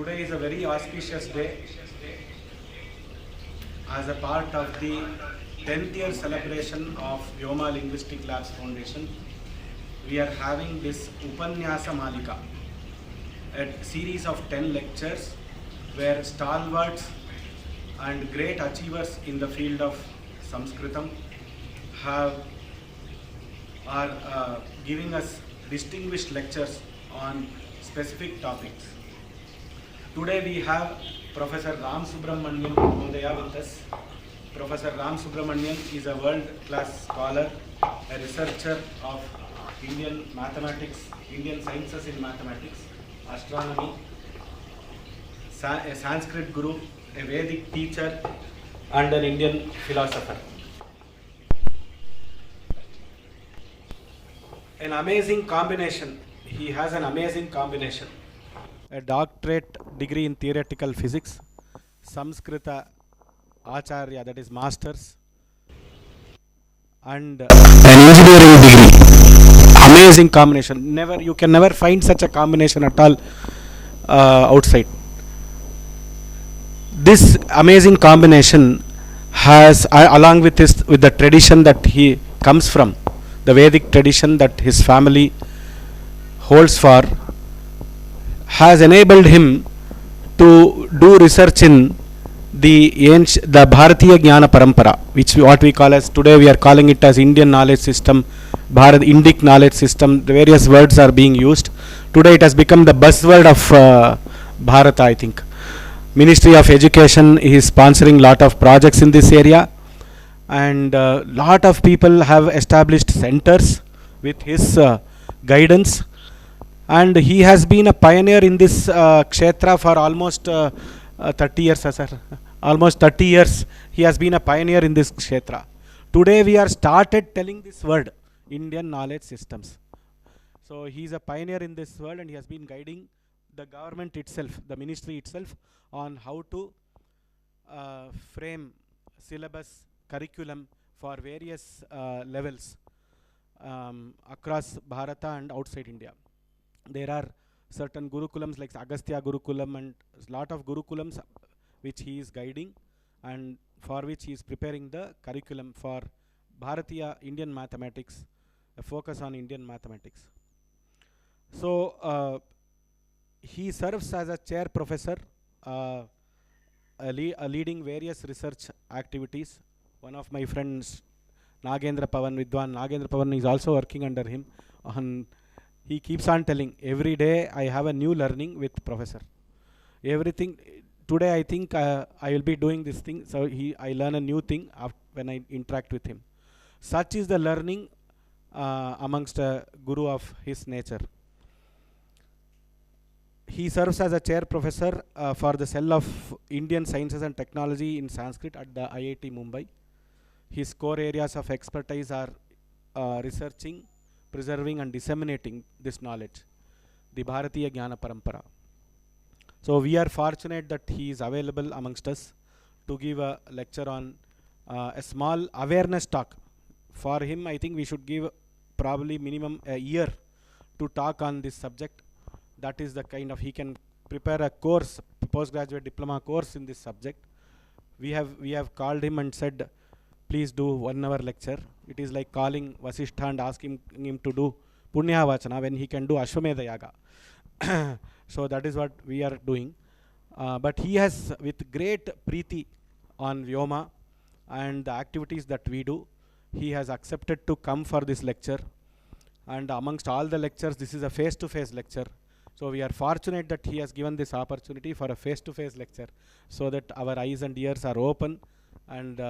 Today is a very auspicious day as a part of the 10th year celebration of Vyoma Linguistic Labs Foundation. We are having this Upanyāsa Mālikā, a series of 10 lectures where stalwarts and great achievers in the field of Sanskritam are giving us distinguished lectures on specific topics. Today we have Professor Ramasubramanian with us. Professor Ramasubramanian is a world-class scholar, a researcher of Indian mathematics, Indian sciences in mathematics, astronomy, a Sanskrit guru, a Vedic teacher, and an Indian philosopher. An amazing combination. He has an amazing combination. A doctorate degree in theoretical physics, Samskrita Acharya, that is masters, and an engineering degree. Amazing combination. You can never find such a combination at all outside. This amazing combination has, along with the tradition that he comes from, the Vedic tradition that his family holds for, has enabled him to do research in the Bharatiya Jnana Parampara, which what we call as, today we are calling it as Indian knowledge system, Indic knowledge system. The various words are being used. Today it has become the buzzword of Bharata, I think. Ministry of Education is sponsoring lot of projects in this area, and lot of people have established centers with his guidance, and he has been a pioneer in this kshetra for almost 30 years, sir. Almost 30 years he has been a pioneer in this kshetra. Today we are started telling this word, Indian knowledge systems. So he is a pioneer in this world, and he has been guiding the government itself, the ministry itself, on how to frame syllabus, curriculum for various levels across Bharata and outside India. There are certain gurukulams like Agastya Gurukulam and a lot of gurukulams which he is guiding, and for which he is preparing the curriculum for Bharatiya Indian mathematics, a focus on Indian mathematics. So he serves as a chair professor, leading various research activities. One of my friends, Nagendra Pavan is also working under him. He keeps on telling, every day I have a new learning with professor. Everything, today I think I will be doing this thing, so I learn a new thing when I interact with him. Such is the learning amongst a guru of his nature. He serves as a chair professor for the cell of Indian Sciences and Technology in Sanskrit at the IIT Mumbai. His core areas of expertise are researching, preserving and disseminating this knowledge, the Bharatiya Jnana Parampara. So we are fortunate that he is available amongst us to give a lecture on a small awareness talk. For him, I think we should give probably minimum a year to talk on this subject. That is the kind of, he can prepare a course, postgraduate diploma course in this subject. We have called him and said, please do 1 hour lecture. It is like calling Vasishtha and asking him to do Punya Vachana when he can do Ashwamedha Yaga. So that is what we are doing. But he has, with great preeti on Vyoma and the activities that we do, he has accepted to come for this lecture. And amongst all the lectures, this is a face-to-face lecture. So we are fortunate that he has given this opportunity for a face-to-face lecture, so that our eyes and ears are open, and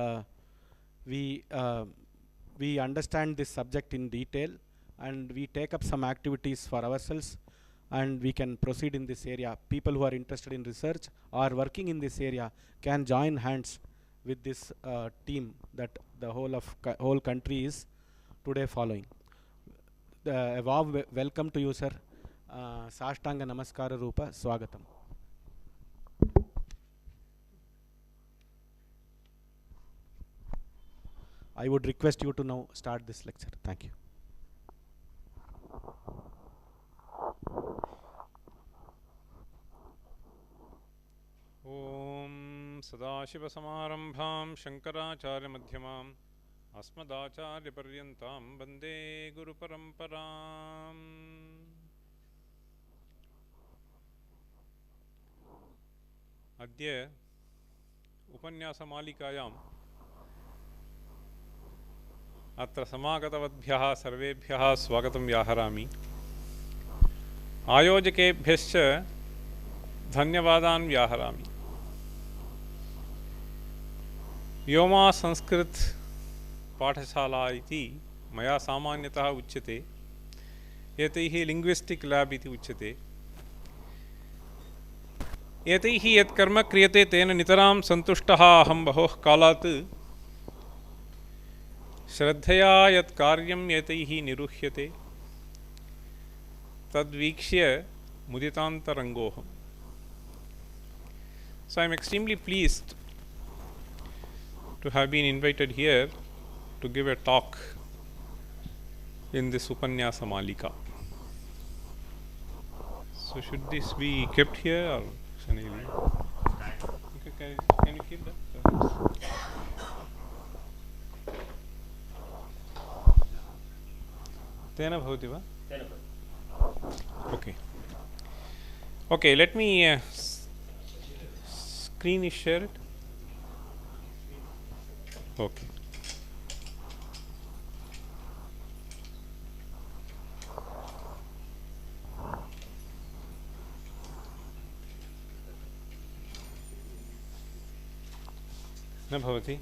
we understand this subject in detail, and we take up some activities for ourselves, and we can proceed in this area. People who are interested in research or working in this area can join hands with this team that the whole country is today following. A warm welcome to you, sir. Sashtanga Namaskara Rupa Swagatam. I would request you to now start this lecture. Thank you. ॐ सदाशिवसमारम्भां शङ्कराचार्यमध्यमाम् अस्मदाचार्यपर्यन्तां वन्दे गुरुपरम्पराम्. अद्य उपन्यासमालिकायाम् अत्र समागतवद्भ्यः सर्वेभ्यः स्वागतं व्याहरामि. आयोजकेभ्यश्च धन्यवादान् व्याहरामि. vyoma-samskrta-pathasala इति मया सामान्यतः उच्यते. एतैः लिङ्ग्विस्टिक् ल्याब् इति उच्यते. एतैः यत् कर्म क्रियते तेन नितरां सन्तुष्टः अहं बहोः कालात्. श्रद्धया यत् कार्यम् एतैः निरुह्यते तद्वीक्ष्य मुदितान्तरङ्गोऽहम्. So I am extremely pleased to have been invited here to give a talk in this Upanyāsa Mālikā. So should this be kept here or can I leave? Okay, can you keep that? Tena bhavati va? Okay. Okay, let me screen is shared. Okay. न भवति.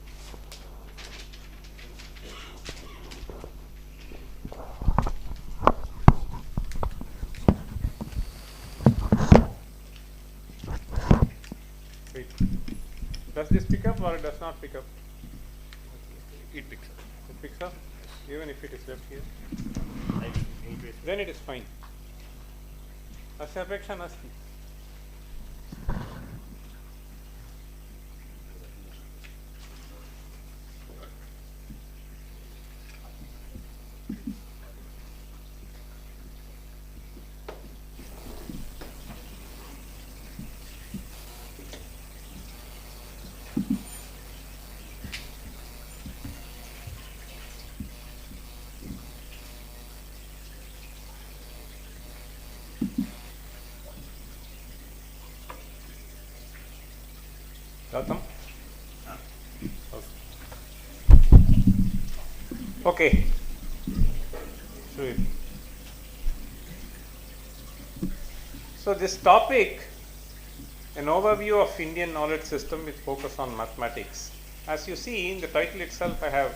Does this pick up or it does not pick up? It picks up. It picks up even if it is left here. Then it is fine. अस्य अपेक्षा नास्ति. Okay. So this topic, an overview of Indian knowledge system with focus on mathematics. As you see in the title itself, I have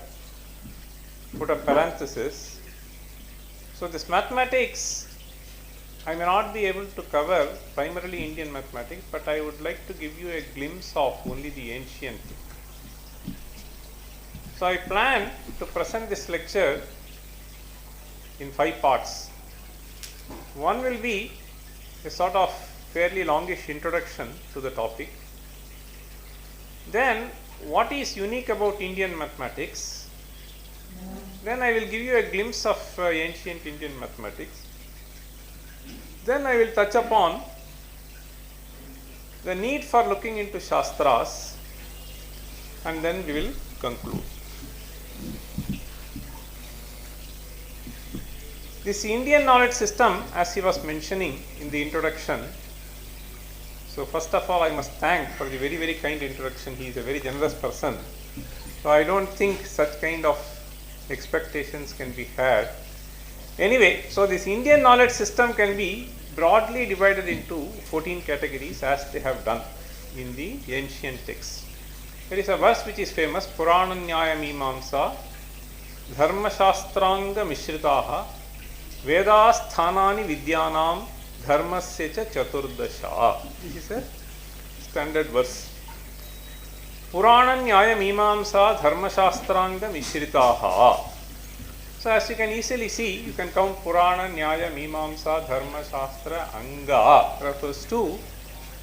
put a parenthesis. So this mathematics, I may not be able to cover primarily Indian mathematics, but I would like to give you a glimpse of only the ancient. So I plan to present this lecture in 5 parts. One will be a sort of fairly longish introduction to the topic. Then what is unique about Indian mathematics? Then I will give you a glimpse of ancient Indian mathematics. Then I will touch upon the need for looking into Shastras, and then we will conclude. This Indian knowledge system, as he was mentioning in the introduction, so first of all I must thank for the very, very kind introduction. He is a very generous person. So I don't think such kind of expectations can be had. Anyway, so this Indian knowledge system can be broadly divided into 14 categories as they have done in the ancient texts. There is a verse which is famous, Purana Nyaya Mimamsa Dharma Shastranga Mishritaha Vedasthanani Vidyanam Dharmasya cha Chaturdasha. This is a standard verse. Purana Nyaya Mimamsa Dharma Shastranga Mishritaha. So as you can easily see, you can count Purana, Nyaya, Mimamsa, Dharma, Shastra, Anga refers to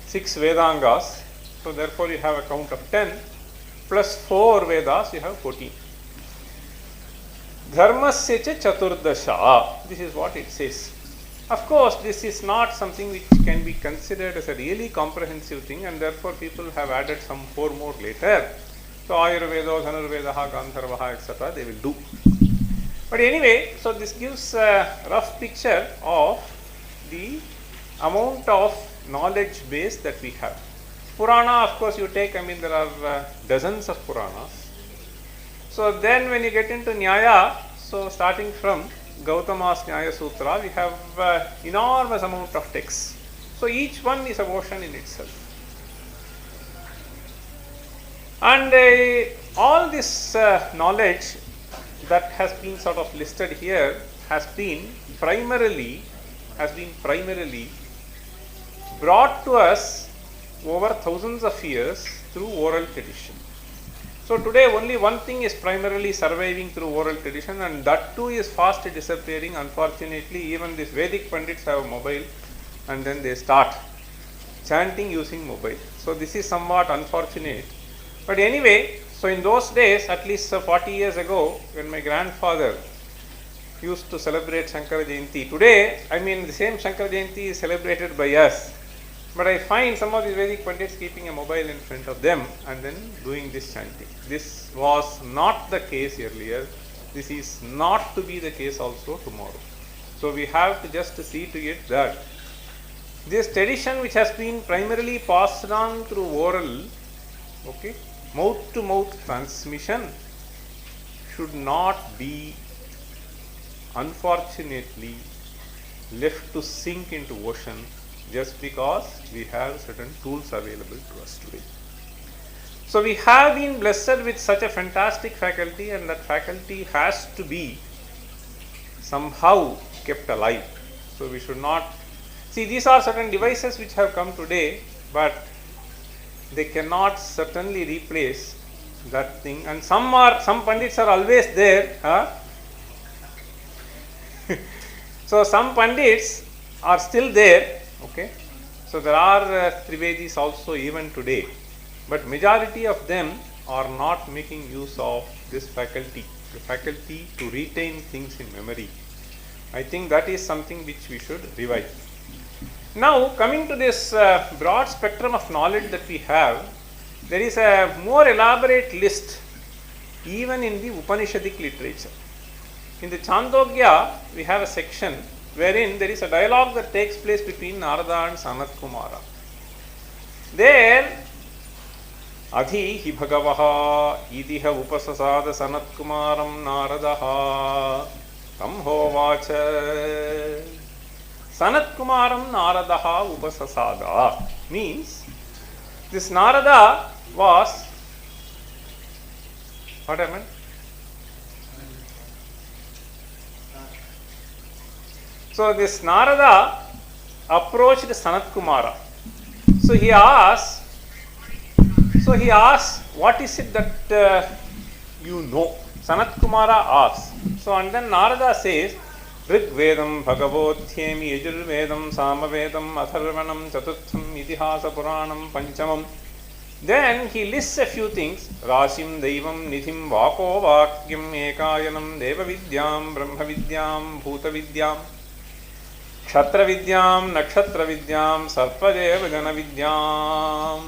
6 Vedangas. So therefore you have a count of 10 plus 4 Vedas, you have 14. Dharmasya cha Chaturdasha. This is what it says. Of course, this is not something which can be considered as a really comprehensive thing, and therefore people have added some 4 more later. So Ayurveda, Dhanurveda, Gandharva, etc. they will do. But anyway, so this gives a rough picture of the amount of knowledge base that we have. Purana, of course, you take, there are dozens of Puranas. So then when you get into Nyaya, so starting from Gautama's Nyaya Sutra, we have enormous amount of texts. So each one is a ocean in itself. And all this knowledge that has been sort of listed here has been primarily brought to us over thousands of years through oral tradition. So today only one thing is primarily surviving through oral tradition, and that too is fast disappearing. Unfortunately, even these Vedic Pandits have a mobile and then they start chanting using mobile. So this is somewhat unfortunate. But anyway, so in those days, at least 40 years ago, when my grandfather used to celebrate Shankara Jayanti, today, the same Shankara Jayanti is celebrated by us. But I find some of these Vedic Pandits keeping a mobile in front of them and then doing this chanting. This was not the case earlier. This is not to be the case also tomorrow. So we have to just see to it that this tradition, which has been primarily passed on through oral, mouth to mouth transmission, should not be, unfortunately, left to sink into ocean just because we have certain tools available to us today. So we have been blessed with such a fantastic faculty, and that faculty has to be somehow kept alive. So we should not see, these are certain devices which have come today, but they cannot certainly replace that thing. And some pandits are always there. So some pandits are still there. So there are Trivedis also even today, but majority of them are not making use of this faculty, the faculty to retain things in memory. I think that is something which we should revive. Now coming to this broad spectrum of knowledge that we have, there is a more elaborate list even in the Upanishadic literature. In the Chandogya, we have a section wherein there is a dialogue that takes place between Narada and Sanat Kumara. There, Adhi hi bhagavaha itiha upasasada Sanat Kumaram Naradaha tam hovacha. Sanat Kumaram Naradaha upasasada means this Narada was, what I meant? So this Narada approached Sanat Kumara. So he asked, what is it that you know? Sanat Kumara asks. So and then Narada says, Rig Vedam Bhagavothyemi Yajurvedam Samavedam Atharvanam Chatutham Itihasa Puranam Panchamam. Then he lists a few things. Rasim Daivam Nithim Vako Vakyam Ekayanam Deva Vidyam Brahma Vidyam Bhuta Vidyam Kshatra Vidyam, Nakshatra Vidyam, Sarpadeva Jana Vidyam.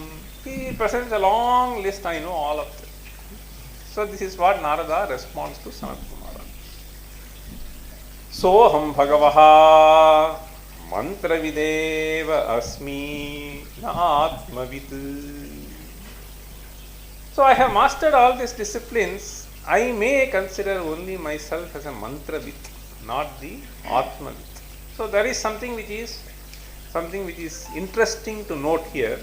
He presents a long list, I know all of them. So this is what Narada responds to Sanat Kumara. Soham Bhagavaha Mantra Videva Asmi Natmavit. So I have mastered all these disciplines. I may consider only myself as a mantravit, not the Atmavit. So there is something which is interesting to note here,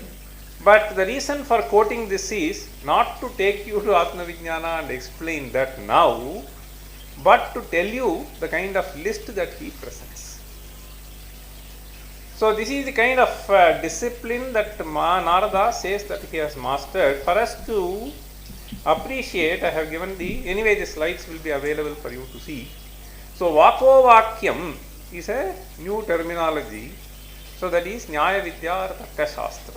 but the reason for quoting this is not to take you to Atma Vijnana and explain that now, but to tell you the kind of list that he presents. So this is the kind of discipline that Narada says that he has mastered. For us to appreciate, I have given anyway the slides will be available for you to see. So Vako Vakyam is a new terminology. So that is Nyaya Vidya or Tarka Shastra.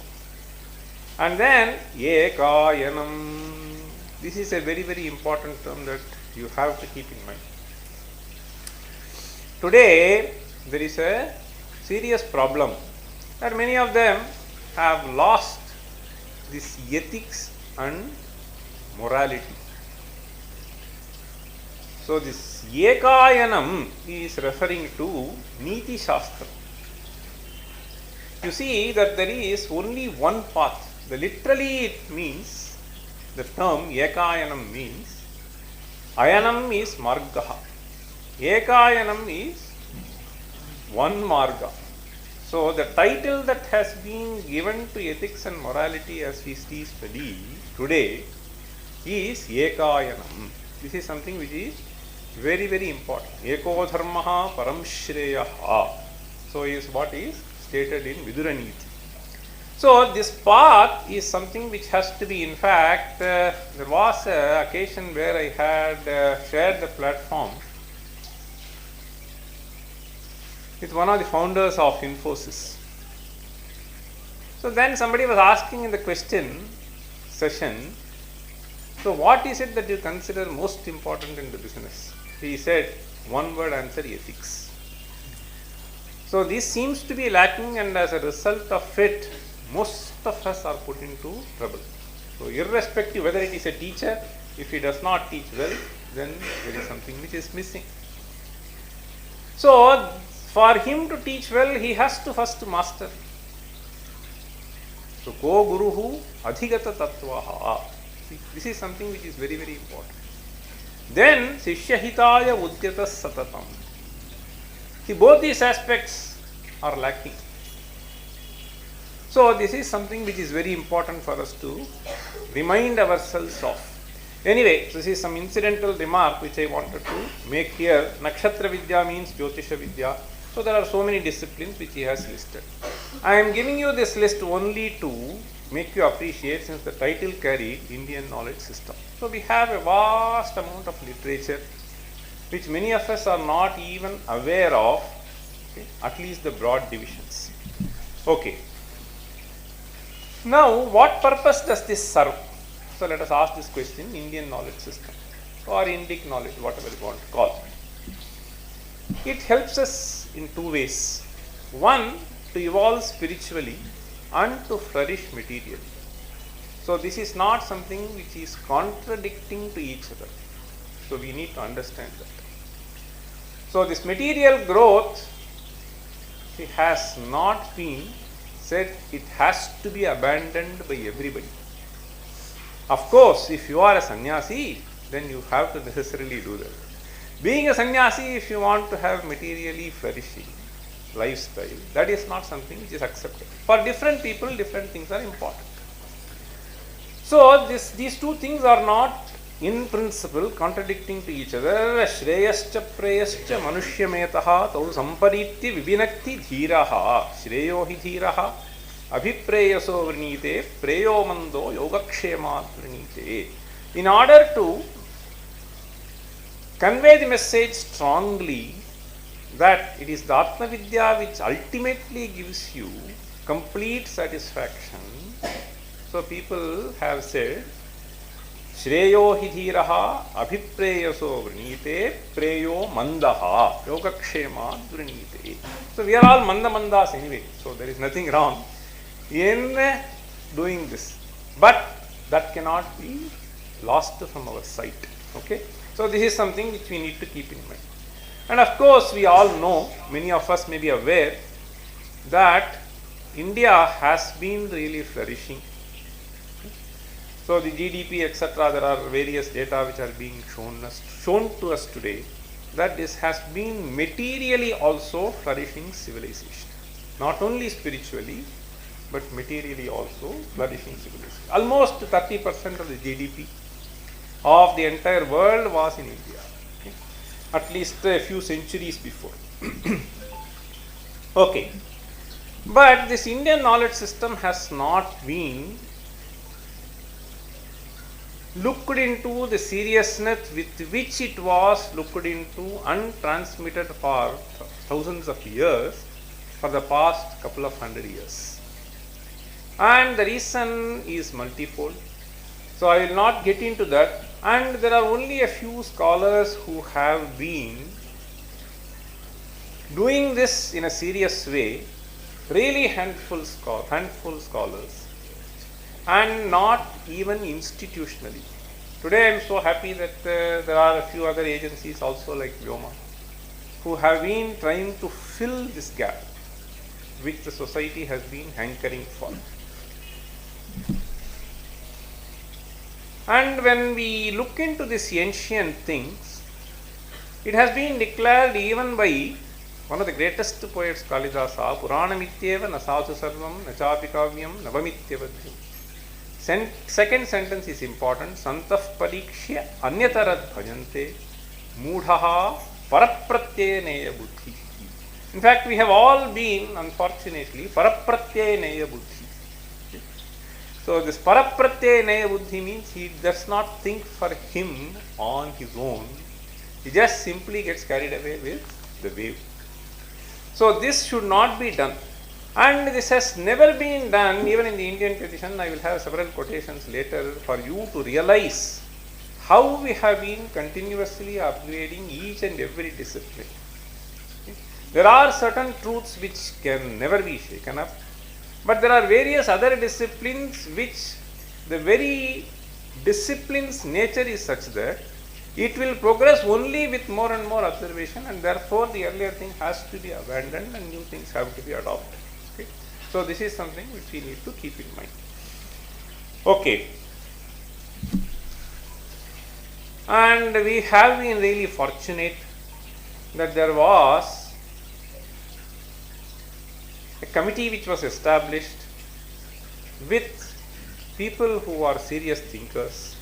And then Ekayanam. This is a very, very important term that you have to keep in mind. Today there is a serious problem that many of them have lost this ethics and morality. So this Ekayanam is referring to Niti Shastra. You see that there is only one path. Literally it means, the term Ekayanam means, Ayanam is Margaha. Ekayanam is one Marga. So the title that has been given to ethics and morality as we study today is Ekayanam. This is something which is very, very important. Eko dharmaha param shreyaha. So is what is stated in Viduraniti. So this path is something which has to be, in fact, there was an occasion where I had shared the platform with one of the founders of Infosys. So then somebody was asking in the question session, so what is it that you consider most important in the business? He said, one word answer, ethics. So this seems to be lacking, and as a result of it, most of us are put into trouble. So irrespective whether it is a teacher, if he does not teach well, then there is something which is missing. So for him to teach well, he has to first master. So ko guruhu adhigata tattvaha. This is something which is very, very important. Then sishyahitaya udyata satatam. See, both these aspects are lacking. So this is something which is very important for us to remind ourselves of. Anyway, this is some incidental remark which I wanted to make here. Nakshatra Vidya means Jyotisha Vidya. So there are so many disciplines which he has listed. I am giving you this list only to make you appreciate, since the title carried Indian knowledge system. So we have a vast amount of literature which many of us are not even aware of, okay, at least the broad divisions. Okay. Now, what purpose does this serve? So let us ask this question, Indian knowledge system or Indic knowledge, whatever you want to call it. It helps us in two ways. One, to evolve spiritually and to flourish materially. So this is not something which is contradicting to each other. So we need to understand that. So this material growth, it has not been said it has to be abandoned by everybody. Of course, if you are a sannyasi, then you have to necessarily do that. Being a sannyasi, if you want to have materially flourishing lifestyle, that is not something which is accepted. For different people, different things are important. So these two things are not in principle contradicting to each other. Shreyascha preyascha manushyametaha tau samparitya vibinakti dhiraha shreyo hi dhiraha abhipreyaso vrinite preyo mando yogakshema vrinite. In order to convey the message strongly that it is the Atma Vidya which ultimately gives you complete satisfaction, so people have said Shreyo hi dhiraha abhipreyaso vrinite preyo mandaha yogakshema vrinite. So we are all mandas anyway, so there is nothing wrong in doing this, but that cannot be lost from our sight. Okay, so this is something which we need to keep in mind. And of course, we all know, many of us may be aware, that India has been really flourishing. So the GDP, etc., there are various data which are being shown to us today, that this has been materially also flourishing civilization. Not only spiritually, but materially also flourishing civilization. Almost 30% of the GDP of the entire world was in India. Okay? At least a few centuries before. Okay. But this Indian knowledge system has not been looked into the seriousness with which it was looked into and transmitted for thousands of years, for the past couple of 100 years. And the reason is multifold. So I will not get into that. And there are only a few scholars who have been doing this in a serious way, really handful scholars, and not even institutionally. Today I am so happy that there are a few other agencies also like Vyoma who have been trying to fill this gap which the society has been hankering for. And when we look into these ancient things, it has been declared even by one of the greatest poets, Kalidasa, Puranamityeva na sadhu sarvam na chapi kavyam navamityavadhyam. Second sentence is important. Santah parikshya anyatarad bhajante moodhaha parapratyaya buddhi. In fact, we have all been, unfortunately, parapratyaya buddhi. So this parapratyaya buddhi means he does not think for him on his own. He just simply gets carried away with the wave. So this should not be done. And this has never been done even in the Indian tradition. I will have several quotations later for you to realize how we have been continuously upgrading each and every discipline. There are certain truths which can never be shaken up, but there are various other disciplines which the very discipline's nature is such that it will progress only with more and more observation, and therefore the earlier thing has to be abandoned and new things have to be adopted. Okay? So this is something which we need to keep in mind. Okay. And we have been really fortunate that there was a committee which was established with people who are serious thinkers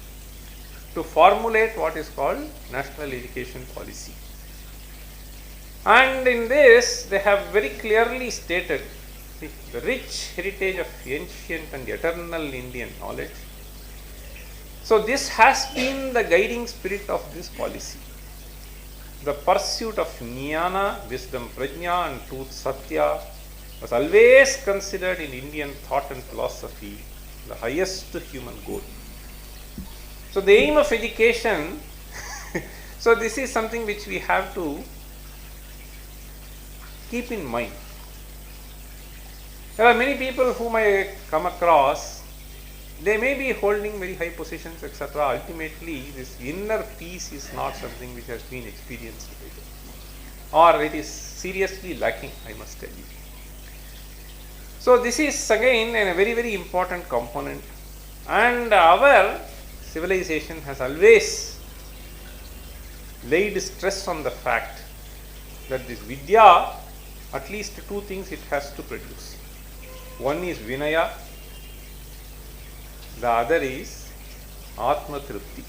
to formulate what is called national education policy. And in this they have very clearly stated the rich heritage of ancient and eternal Indian knowledge. So this has been the guiding spirit of this policy. The pursuit of jnana, wisdom, prajna, and truth, satya, was always considered in Indian thought and philosophy the highest human goal. So the aim of education, so this is something which we have to keep in mind. There are many people whom I come across, they may be holding very high positions, etc. Ultimately, this inner peace is not something which has been experienced by them, or it is seriously lacking, I must tell you. So this is again a very, very important component, and our civilization has always laid stress on the fact that this vidya, at least two things it has to produce. One is vinaya, the other is atma tripti.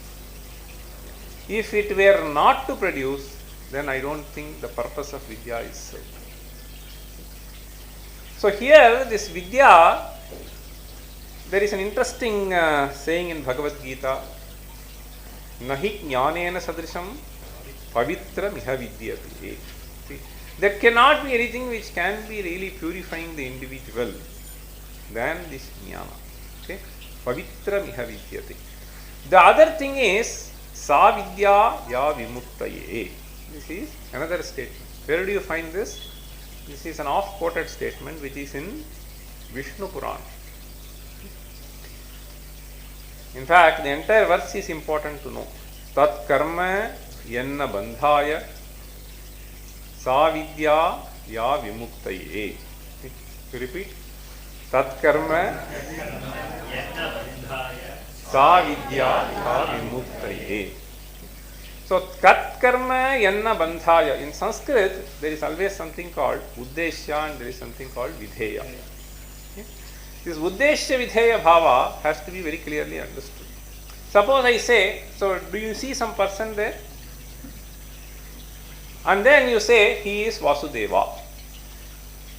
If it were not to produce, then I don't think the purpose of vidya is served. So here this vidya, there is an interesting saying in Bhagavad Gita, nahi jnanena sadrisham pavitra miha vidyate. There cannot be anything which can be really purifying the individual than this jnana. Okay? Pavitra miha vidyate. The other thing is sa vidya ya vimuktaye. This is another statement. Where do you find this? This is an oft-quoted statement which is in Vishnu Purana. In fact, the entire verse is important to know. Tat karma yanna bandhaya sa vidya ya vimuktaye. To repeat. Tat karma sa vidya ya vimuktaye. So, tat karma yanna bandhaya. In Sanskrit, there is always something called uddeshya and there is something called vidheya. Okay? This uddeshya vidheya bhava has to be very clearly understood. Suppose I say, so do you see some person there? And then you say he is Vasudeva.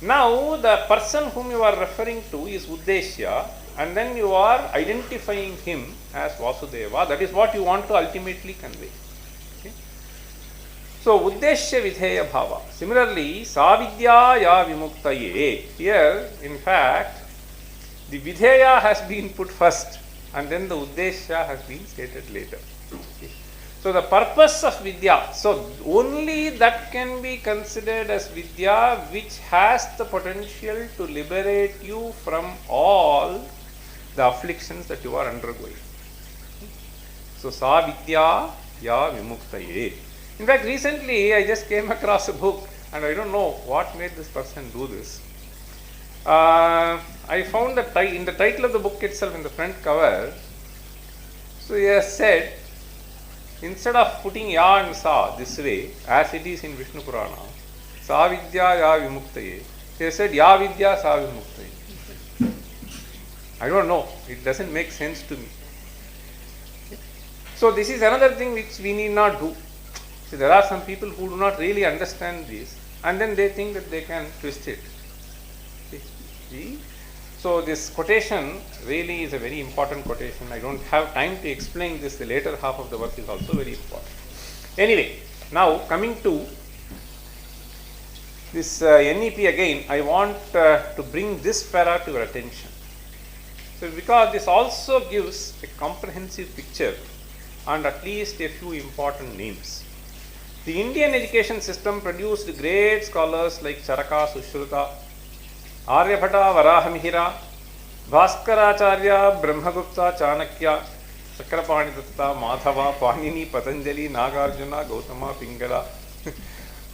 Now the person whom you are referring to is uddeshya, and then you are identifying him as Vasudeva. That is what you want to ultimately convey. So, uddeshya vidheya bhava. Similarly, savidya ya vimuktaye. Here, in fact, the vidheya has been put first and then the uddeshya has been stated later. Okay. So the purpose of Vidya, so only that can be considered as Vidya which has the potential to liberate you from all the afflictions that you are undergoing. So Sa Vidya Ya Vimuktaye. In fact, recently I just came across a book and I don't know what made this person do this. I found that in the title of the book itself, in the front cover, so he has said, instead of putting Ya and Sa this way, as it is in Vishnu Purana, Sa Vidya Ya Vimuktaye, he has said Ya Vidya Sa Vimuktaye. I don't know, it doesn't make sense to me. So this is another thing which we need not do. See, there are some people who do not really understand this and then they think that they can twist it. See? So this quotation really is a very important quotation. I don't have time to explain this. The later half of the verse is also very important. Anyway, now coming to this NEP again, I want to bring this para to your attention. So because this also gives a comprehensive picture and at least a few important names. The Indian education system produced great scholars like Charaka, Sushruta, Aryabhata, Varahamihira, Bhaskaracharya, Brahmagupta, Chanakya, Chakrapanidata, Madhava, Panini, Patanjali, Nagarjuna, Gautama, Pingala,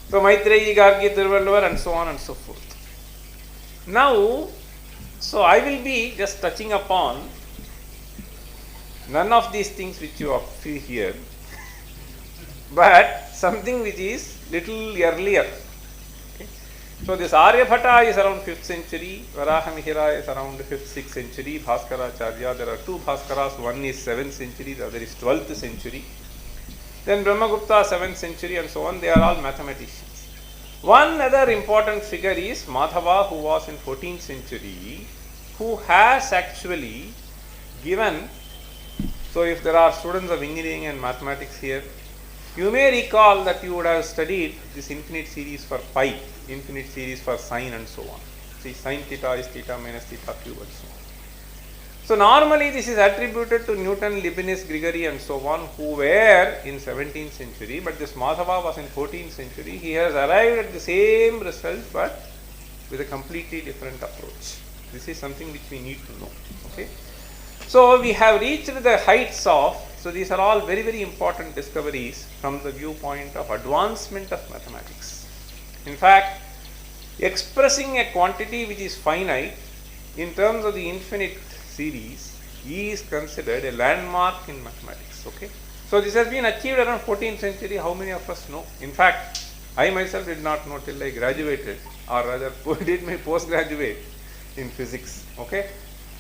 so Maitreyi, Gargi, Tiruvalluvar, and so on and so forth. Now, so I will be just touching upon none of these things which you see here, but something which is little earlier. Okay. So this Aryabhata is around 5th century, Varahamihira is around 5th, 6th century, Bhaskaracharya, there are two Bhaskaras, one is 7th century, the other is 12th century. Then Brahmagupta 7th century and so on, they are all mathematicians. One other important figure is Madhava, who was in 14th century, who has actually given, so if there are students of engineering and mathematics here, you may recall that you would have studied this infinite series for pi, infinite series for sine and so on. See, sine theta is theta minus theta cube and so on. So normally this is attributed to Newton, Leibniz, Gregory and so on, who were in 17th century, but this Madhava was in 14th century. He has arrived at the same result but with a completely different approach. This is something which we need to know. Okay. So we have reached the heights of, so these are all very, very important discoveries from the viewpoint of advancement of mathematics. In fact, expressing a quantity which is finite in terms of the infinite series is considered a landmark in mathematics. Okay. So this has been achieved around 14th century. How many of us know? In fact, I myself did not know till I graduated, or rather did my postgraduate in physics. Okay.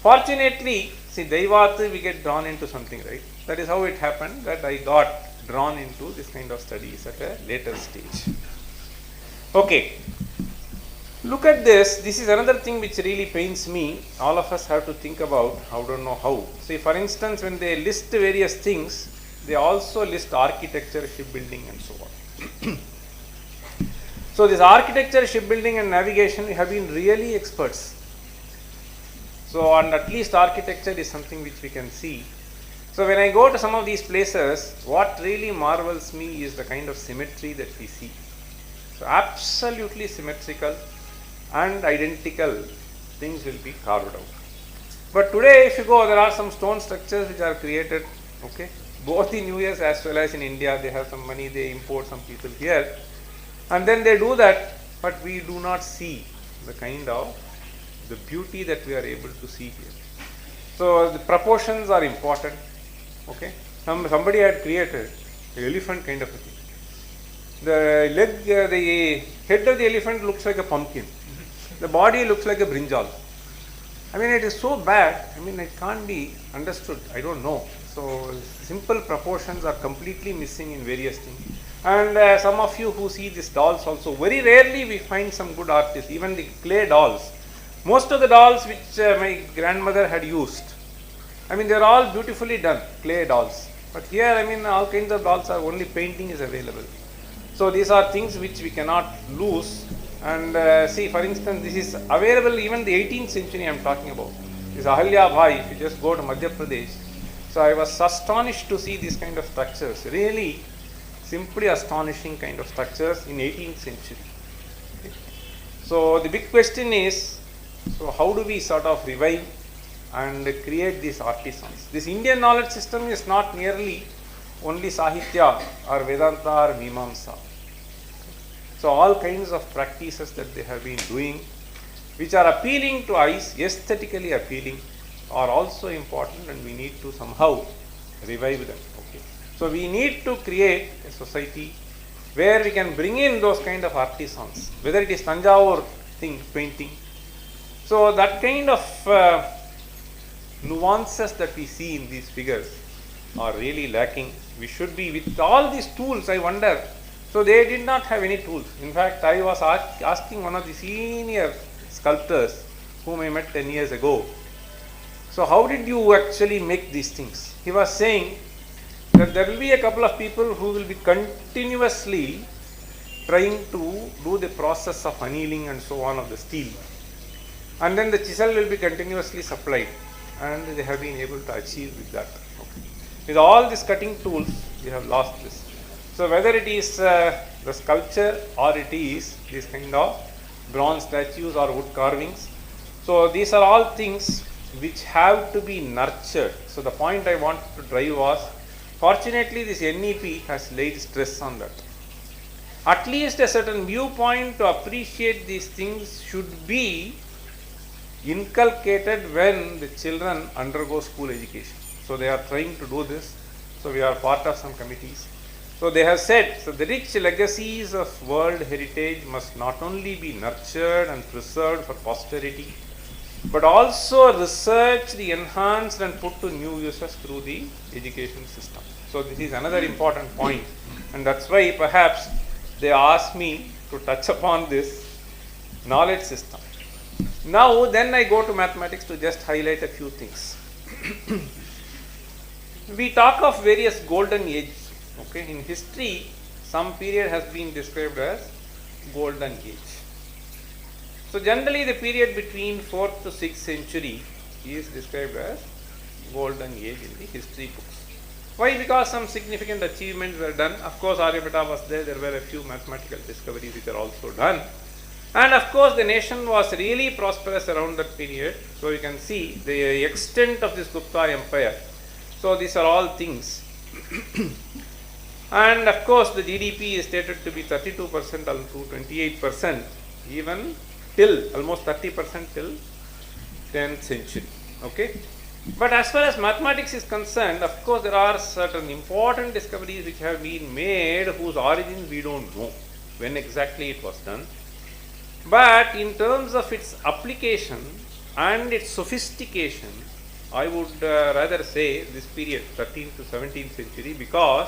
Fortunately, see, Daivat, we get drawn into something, right? That is how it happened that I got drawn into this kind of studies at a later stage. Okay. Look at this. This is another thing which really pains me. All of us have to think about. I don't know how. See, for instance, when they list various things, they also list architecture, shipbuilding, and so on. So, this architecture, shipbuilding, and navigation have been really experts. So, and at least architecture is something which we can see. So, when I go to some of these places, what really marvels me is the kind of symmetry that we see. So, absolutely symmetrical and identical things will be carved out. But today, if you go, there are some stone structures which are created, okay, both in US as well as in India. They have some money, they import some people here, and then they do that, but we do not see the kind of the beauty that we are able to see here. So the proportions are important. Okay, somebody had created an elephant kind of a thing. The leg, the head of the elephant looks like a pumpkin. The body looks like a brinjal. I mean, it is so bad. I mean, it can't be understood. I don't know. So simple proportions are completely missing in various things. And some of you who see these dolls also, very rarely we find some good artists. Even the clay dolls. Most of the dolls which my grandmother had used, I mean, they are all beautifully done, clay dolls. But here, I mean, all kinds of dolls are only painting is available. So these are things which we cannot lose. And see, for instance, this is available even the 18th century I am talking about. This Ahalya Bhai, if you just go to Madhya Pradesh, So I was astonished to see these kind of structures, really simply astonishing kind of structures in 18th century. Okay. So the big question is, so how do we sort of revive and create these artisans? This Indian knowledge system is not merely only Sahitya or Vedanta or Mimamsa. So all kinds of practices that they have been doing, which are appealing to eyes, aesthetically appealing, are also important, and we need to somehow revive them. Okay. So we need to create a society where we can bring in those kind of artisans, whether it is Tanjavur thing, painting. So that kind of nuances that we see in these figures are really lacking. We should be, with all these tools, I wonder. So they did not have any tools. In fact, I was asking one of the senior sculptors whom I met 10 years ago, so how did you actually make these things? He was saying that there will be a couple of people who will be continuously trying to do the process of annealing and so on of the steel, and then the chisel will be continuously supplied, and they have been able to achieve with that. Okay. With all these cutting tools, we have lost this. So whether it is the sculpture or it is this kind of bronze statues or wood carvings, so these are all things which have to be nurtured. So the point I wanted to drive was, fortunately this NEP has laid stress on that. At least a certain viewpoint to appreciate these things should be inculcated when the children undergo school education. So they are trying to do this. So we are part of some committees. So they have said, so the rich legacies of world heritage must not only be nurtured and preserved for posterity, but also researched, enhanced and put to new uses through the education system. So this is another important point, and that's why perhaps they asked me to touch upon this knowledge system. Now then I go to mathematics to just highlight a few things. We talk of various golden ages. Okay, in history some period has been described as golden age. So generally the period between 4th to 6th century is described as golden age in the history books. Why? Because some significant achievements were done. Of course Aryabhatta was there, there were a few mathematical discoveries which are also done. And of course the nation was really prosperous around that period. So you can see the extent of this Gupta empire. So these are all things. And of course the GDP is stated to be 32% up to 28%, even till almost 30% till 10th century. Okay. But as far as mathematics is concerned, of course there are certain important discoveries which have been made whose origin we don't know when exactly it was done. But in terms of its application and its sophistication, I would rather say this period 13th to 17th century, because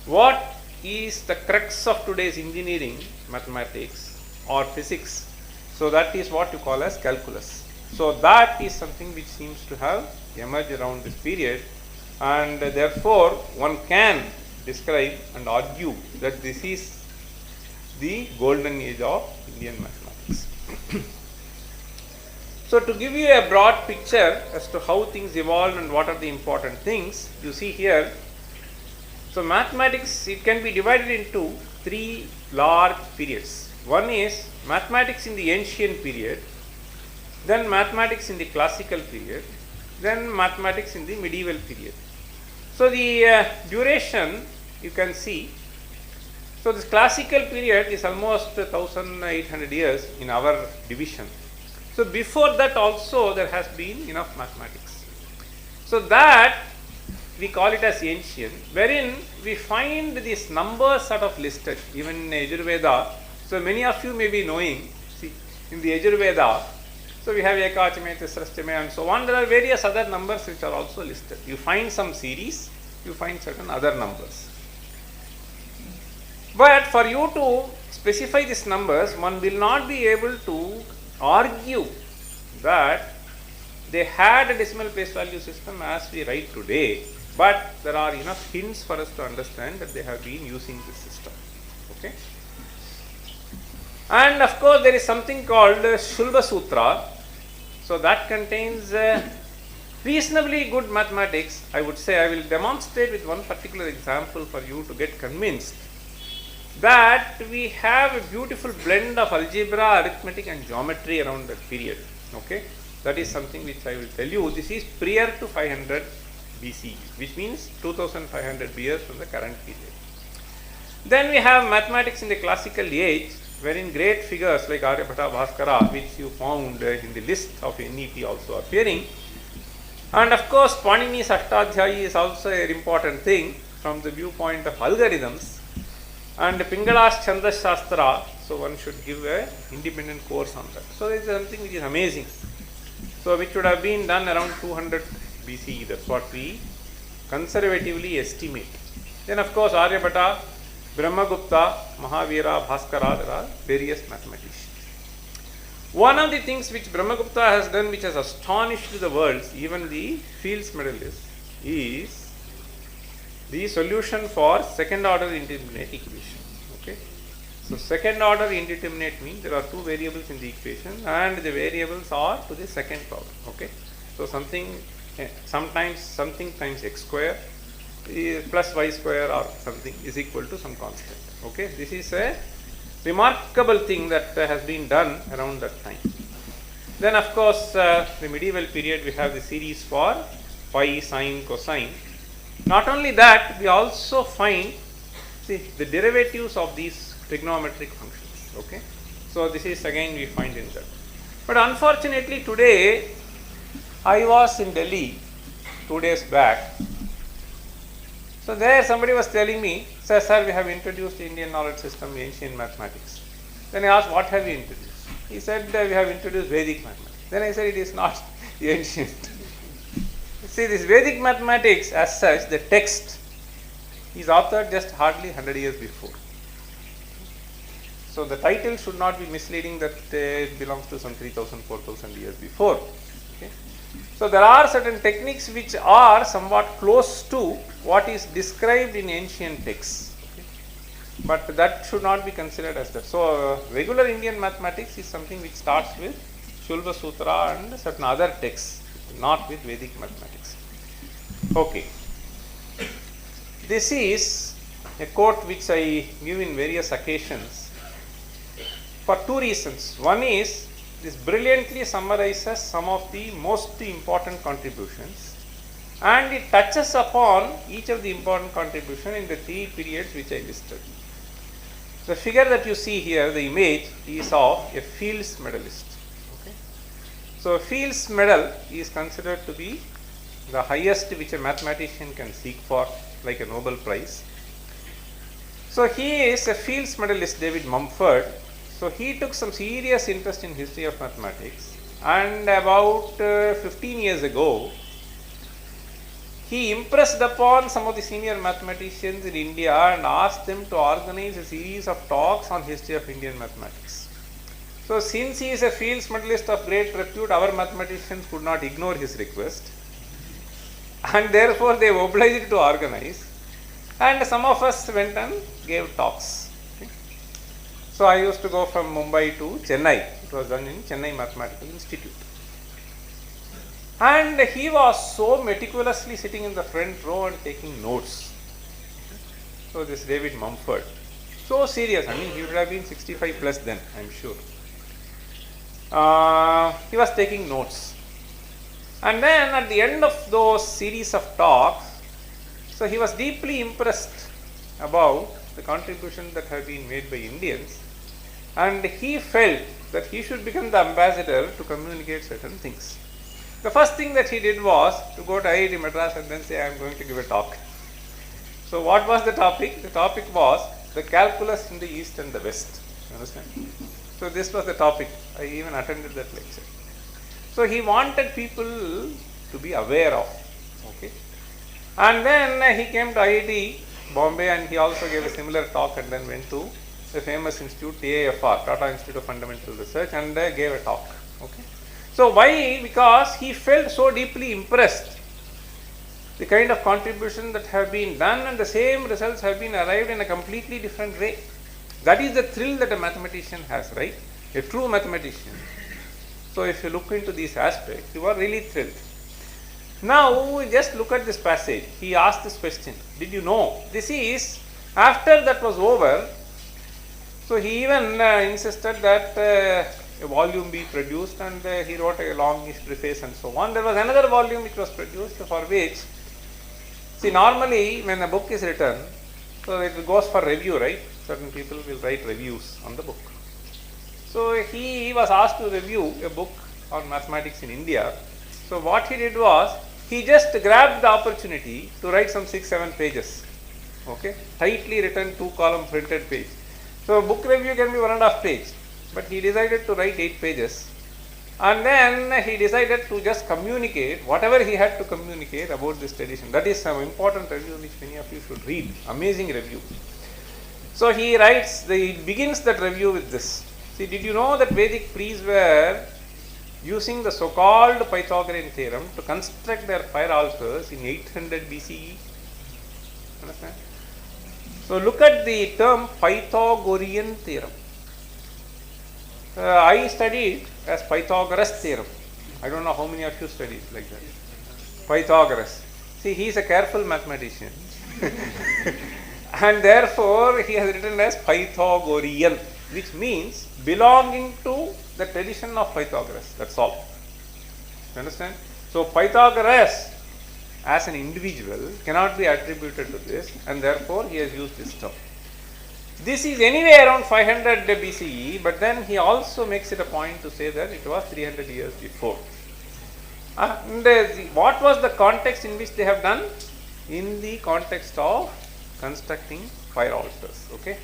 what is the crux of today's engineering, mathematics or physics? So that is what you call as calculus. So that is something which seems to have emerged around this period, and therefore one can describe and argue that this is the golden age of Indian mathematics. So to give you a broad picture as to how things evolved and what are the important things, you see here. So mathematics, it can be divided into three large periods. One is mathematics in the ancient period, then mathematics in the classical period, then mathematics in the medieval period. So the duration you can see. So this classical period is almost 1800 years in our division. So before that also there has been enough mathematics. So that we call it as ancient, wherein we find these numbers sort of listed even in Yajurveda. So many of you may be knowing, see, in the Yajurveda, so we have Ekachame, Tisrastame and so on. There are various other numbers which are also listed. You find some series, you find certain other numbers. But for you to specify these numbers, one will not be able to argue that they had a decimal place value system as we write today, but there are enough hints for us to understand that they have been using this system. Okay. And of course there is something called Shulba Sutra. So that contains reasonably good mathematics, I would say. I will demonstrate with one particular example for you to get convinced that we have a beautiful blend of algebra, arithmetic and geometry around that period. Okay, that is something which I will tell you. This is prior to 500 BC, which means 2500 years from the current period. Then we have mathematics in the classical age, wherein great figures like Aryabhata, Bhaskara, which you found in the list of NEP also appearing. And of course, Panini's Ashtadhyayi is also an important thing from the viewpoint of algorithms. And Pingala's Chandas Shastra, so one should give an independent course on that. So this is something which is amazing. So which would have been done around 200 BC, that's what we conservatively estimate. Then of course Aryabhata, Brahmagupta, Mahavira, Bhaskara, there are various mathematicians. One of the things which Brahmagupta has done, which has astonished the world, even the Fields medalists, is the solution for second order indeterminate equation. Okay, so second order indeterminate means there are two variables in the equation and the variables are to the second power. Okay, so sometimes something times x square plus y square or something is equal to some constant. Okay, this is a remarkable thing that has been done around that time. Then of course the medieval period, we have the series for pi, sine, cosine. Not only that, we also find the derivatives of these trigonometric functions. Okay, so this is again we find in that. But unfortunately today, I was in Delhi 2 days back. So there somebody was telling me, sir, we have introduced Indian knowledge system, ancient mathematics. Then I asked, what have you introduced? He said, we have introduced Vedic mathematics. Then I said, it is not ancient. See, this Vedic mathematics as such, the text is authored just hardly 100 years before. So the title should not be misleading that it belongs to some 3000, 4000 years before. Okay. So there are certain techniques which are somewhat close to what is described in ancient texts. Okay. But that should not be considered as that. So regular Indian mathematics is something which starts with Shulva Sutra and certain other texts, not with Vedic mathematics. Okay. This is a quote which I give in various occasions for two reasons. One is, this brilliantly summarizes some of the most important contributions and it touches upon each of the important contributions in the three periods which I listed. The figure that you see here, the image, is of a Fields medalist. Okay. So a Fields medal is considered to be the highest which a mathematician can seek for, like a Nobel Prize. So he is a Fields medalist, David Mumford. So he took some serious interest in history of mathematics, and about 15 years ago, he impressed upon some of the senior mathematicians in India and asked them to organize a series of talks on history of Indian mathematics. So since he is a Fields medalist of great repute, our mathematicians could not ignore his request, and therefore they were obliged to organize, and some of us went and gave talks. Okay. So I used to go from Mumbai to Chennai. It was done in Chennai Mathematical Institute. And he was so meticulously sitting in the front row and taking notes. So this David Mumford, so serious. I mean, he would have been 65 plus then, I'm sure. He was taking notes. And then at the end of those series of talks, so he was deeply impressed about the contribution that had been made by Indians, and he felt that he should become the ambassador to communicate certain things. The first thing that he did was to go to IIT Madras and then say, I am going to give a talk. So what was the topic? The topic was the calculus in the East and the West. You understand? So this was the topic. I even attended that lecture. So he wanted people to be aware of. Okay. And then he came to IIT Bombay and he also gave a similar talk and then went to the famous institute TAFR, Tata Institute of Fundamental Research, and gave a talk. Okay. So why? Because he felt so deeply impressed the kind of contribution that have been done, and the same results have been arrived in a completely different way. That is the thrill that a mathematician has, right? A true mathematician. So if you look into these aspects, you are really thrilled. Now just look at this passage. He asked this question, did you know? This is after that was over. So he even insisted that a volume be produced, and he wrote a longish preface and so on. There was another volume which was produced, for which, see, normally when a book is written, so it goes for review, right? Certain people will write reviews on the book. So he was asked to review a book on mathematics in India. So what he did was, he just grabbed the opportunity to write some 6-7 pages, okay, tightly written 2-column printed page. So book review can be 1.5 page, but he decided to write 8 pages, and then he decided to just communicate whatever he had to communicate about this tradition. That is some important review which many of you should read. Amazing review. So he writes, he begins that review with this. See, did you know that Vedic priests were using the so-called Pythagorean theorem to construct their fire altars in 800 BCE? Understand? So look at the term Pythagorean theorem. I studied as Pythagoras theorem. I don't know how many of you studied like that. Pythagoras. See, he is a careful mathematician. And therefore, he has written as Pythagorean, which means belonging to the tradition of Pythagoras. That's all. You understand? So Pythagoras as an individual cannot be attributed to this, and therefore he has used this term. This is anyway around 500 BCE, but then he also makes it a point to say that it was 300 years before. And what was the context in which they have done? In the context of constructing fire altars. Okay.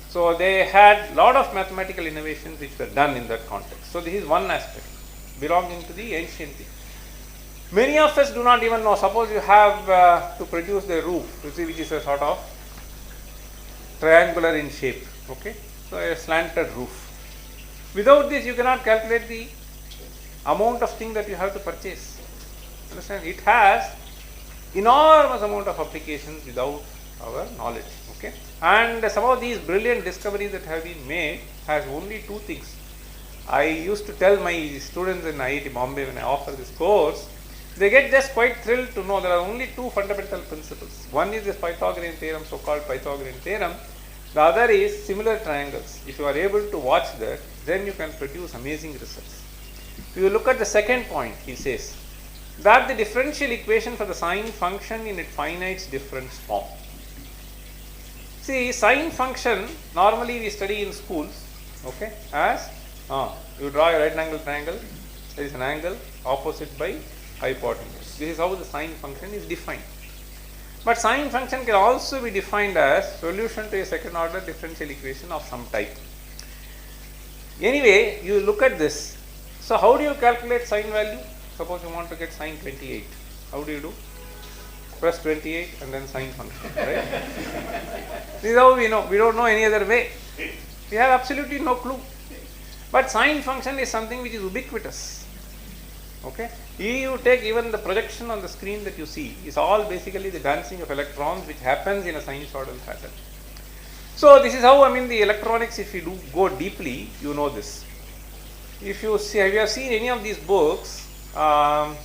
So they had lot of mathematical innovations which were done in that context. So this is one aspect belonging to the ancient thing. Many of us do not even know. Suppose you have to produce the roof, you see, which is a sort of triangular in shape. Okay, so a slanted roof. Without this, you cannot calculate the amount of thing that you have to purchase. Understand? It has enormous amount of applications without our knowledge. Okay, and some of these brilliant discoveries that have been made has only two things. I used to tell my students in IIT Bombay when I offer this course, they get just quite thrilled to know there are only two fundamental principles. One is this Pythagorean theorem, so-called Pythagorean theorem. The other is similar triangles. If you are able to watch that, then you can produce amazing results. If you look at the second point, he says that the differential equation for the sine function in its finite difference form. See, sine function normally we study in schools, okay, as you draw a right angle triangle, there is an angle opposite by hypotenuse. This is how the sine function is defined. But sine function can also be defined as solution to a second order differential equation of some type. Anyway, you look at this. So how do you calculate sine value? Suppose you want to get sine 28. How do you do? Press 28 and then sine function, right? This is how we know. We don't know any other way. We have absolutely no clue. But sine function is something which is ubiquitous. Okay? You take even the projection on the screen that you see is all basically the dancing of electrons which happens in a sinusoidal pattern. So this is how, the electronics, if you do go deeply, you know this. If you see, if you have seen any of these books, I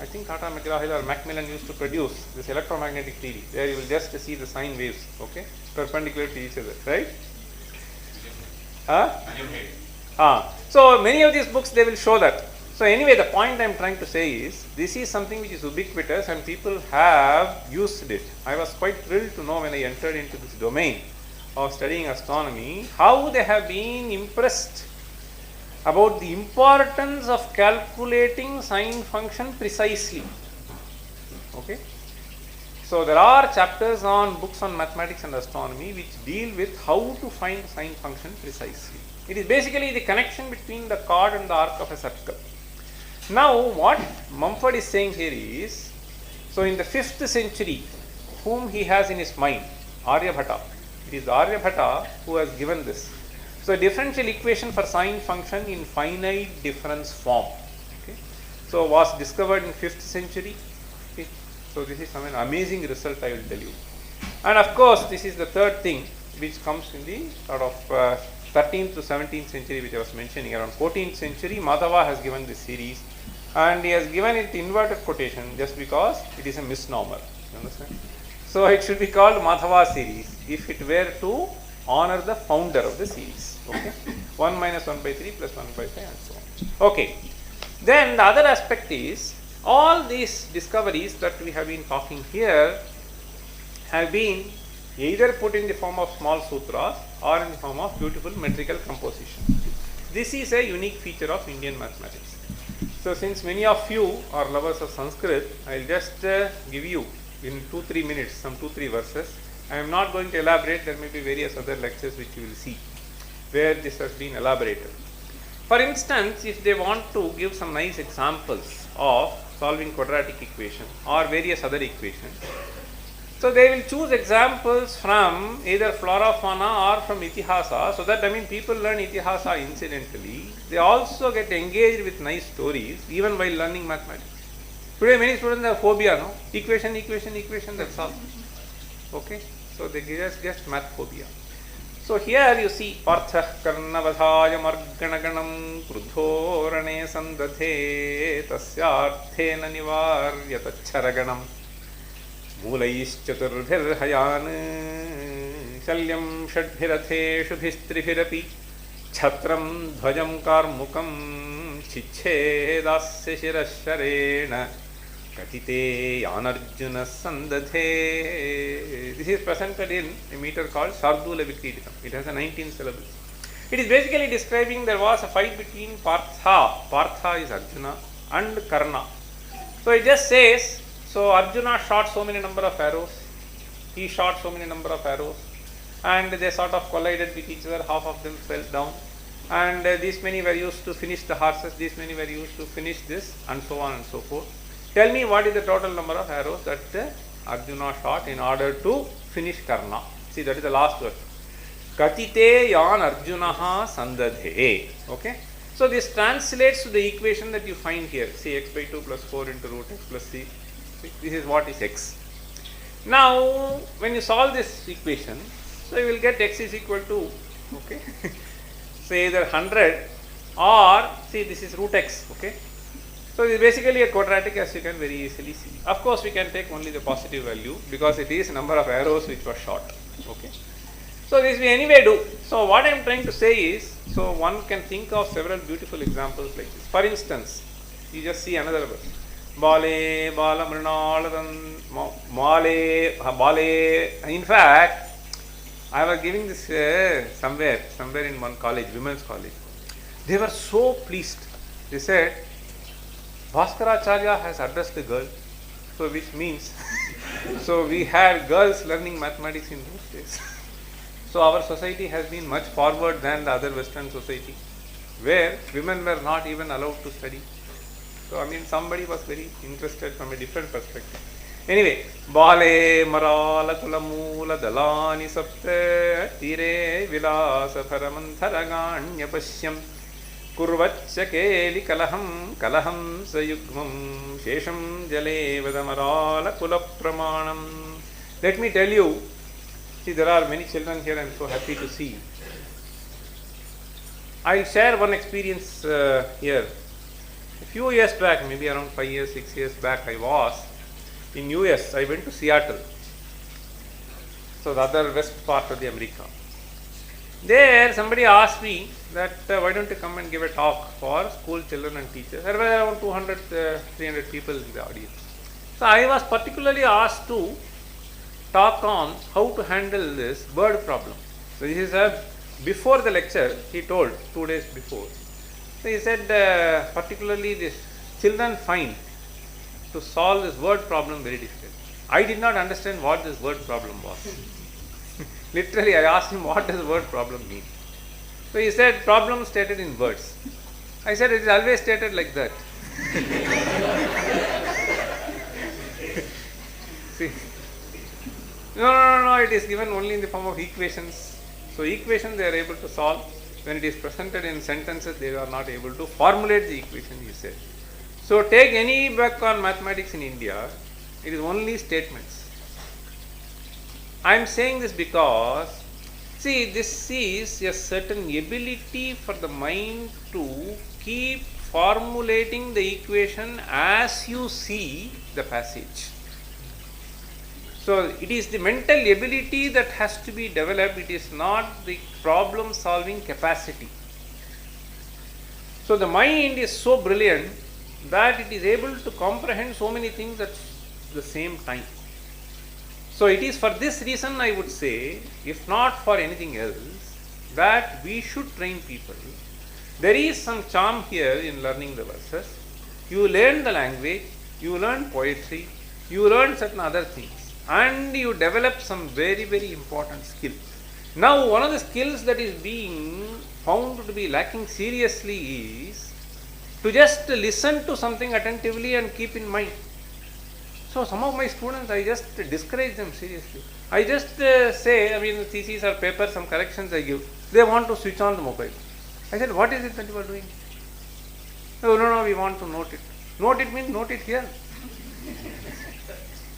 think Tata McGraw or Macmillan used to produce this electromagnetic theory. There you will just see the sine waves, okay, perpendicular to each other, right? So many of these books they will show that. So anyway, the point I am trying to say is, this is something which is ubiquitous and people have used it. I was quite thrilled to know when I entered into this domain of studying astronomy, how they have been impressed about the importance of calculating sine function precisely. Okay. So there are chapters on books on mathematics and astronomy which deal with how to find sine function precisely. It is basically the connection between the chord and the arc of a circle. Now what Mumford is saying here is, so in the 5th century, whom he has in his mind? Aryabhata. It is Aryabhata who has given this. So a differential equation for sine function in finite difference form. Okay. So was discovered in 5th century. Okay. So this is an amazing result, I will tell you. And of course, this is the third thing which comes in the sort of 13th to 17th century which I was mentioning. Around 14th century, Madhava has given this series. and he has given it inverted quotation just because it is a misnomer. You understand? So it should be called Madhava series if it were to honor the founder of the series. Okay, 1 minus 1 by 3 plus 1 by 5 and so on. Okay, then the other aspect is all these discoveries that we have been talking here have been either put in the form of small sutras or in the form of beautiful metrical composition. This is a unique feature of Indian mathematics. So since many of you are lovers of Sanskrit, I will just give you in 2-3 minutes some 2-3 verses. I am not going to elaborate. There may be various other lectures which you will see where this has been elaborated. For instance, if they want to give some nice examples of solving quadratic equation or various other equations, so they will choose examples from either flora fauna or from Itihasa, so that people learn Itihasa incidentally. They also get engaged with nice stories even while learning mathematics. Today many students have phobia, no? Equation, that's all. Okay, so they just get math phobia. So here you see Parthah Karnavadhaya Marganaganam Krudho Rane Sandadhe Tasyarthena Nivaryatacharaganam Mulaischaturbhirhayan Shalyam Shadbhiratheshu Bhistribhirapi Chhatram Dhvajam Karmukam Chichedasya Shirasharena Katite Yanarjuna Sandadhe. This is presented in a meter called Sardula Vikritikam. It has a 19 syllables. It is basically describing there was a fight between Partha is Arjuna, and Karna. So it just says, so Arjuna shot so many number of arrows, he shot so many number of arrows, and they sort of collided with each other, half of them fell down, and these many were used to finish the horses, these many were used to finish this, and so on and so forth. Tell me what is the total number of arrows that Arjuna shot in order to finish Karna. See, that is the last word. Katite yan Arjunaha sandadhe. Okay. So this translates to the equation that you find here. See, x by 2 plus 4 into root x plus c. See, this is what is x. Now, when you solve this equation, so you will get x is equal to, okay, say either 100 or, see, this is root x, okay. So it is basically a quadratic, as you can very easily see. Of course, we can take only the positive value because it is number of arrows which were shot. Okay. So this we anyway do. So what I am trying to say is, so one can think of several beautiful examples like this. For instance, you just see another verse. Bale, bala, mrinaladan, male, bale. In fact, I was giving this somewhere in one college, women's college. They were so pleased. They said, Bhaskaracharya has addressed the girl, so which means, so we had girls learning mathematics in those days. So our society has been much forward than the other Western society, where women were not even allowed to study. So somebody was very interested from a different perspective. Anyway, Bale Marala Kulamula Dalani Sapta Tire Vilasa Paramantaraganya Pashyam Kurvachakeli Kalaham Sayugmam Shesham Jale Vadamarala Kulapramanam. Let me tell you, see, there are many children here, I am so happy to see. I will share one experience here. A few years back, maybe around 5 years, 6 years back, I was in US. I went to Seattle, so the other west part of the America. There somebody asked me that why don't you come and give a talk for school children and teachers. There were around 200, 300 people in the audience. So I was particularly asked to talk on how to handle this word problem. So this is before the lecture, he told 2 days before. So he said particularly this children find to solve this word problem very difficult. I did not understand what this word problem was. Literally, I asked him, what does word problem mean? So he said, problem stated in words. I said, it is always stated like that. See, no, it is given only in the form of equations. So equations they are able to solve. When it is presented in sentences, they are not able to formulate the equation, he said. So take any book on mathematics in India, it is only statements. I am saying this because, see, this is a certain ability for the mind to keep formulating the equation as you see the passage. So it is the mental ability that has to be developed, it is not the problem solving capacity. So the mind is so brilliant that it is able to comprehend so many things at the same time. So it is for this reason, I would say, if not for anything else, that we should train people. There is some charm here in learning the verses. You learn the language, you learn poetry, you learn certain other things, and you develop some very, very important skills. Now, one of the skills that is being found to be lacking seriously is to just listen to something attentively and keep in mind. So, some of my students, I just discourage them seriously. I just say, the thesis or paper, some corrections I give, they want to switch on the mobile. I said, what is it that you are doing? No, we want to note it. Note it means note it here.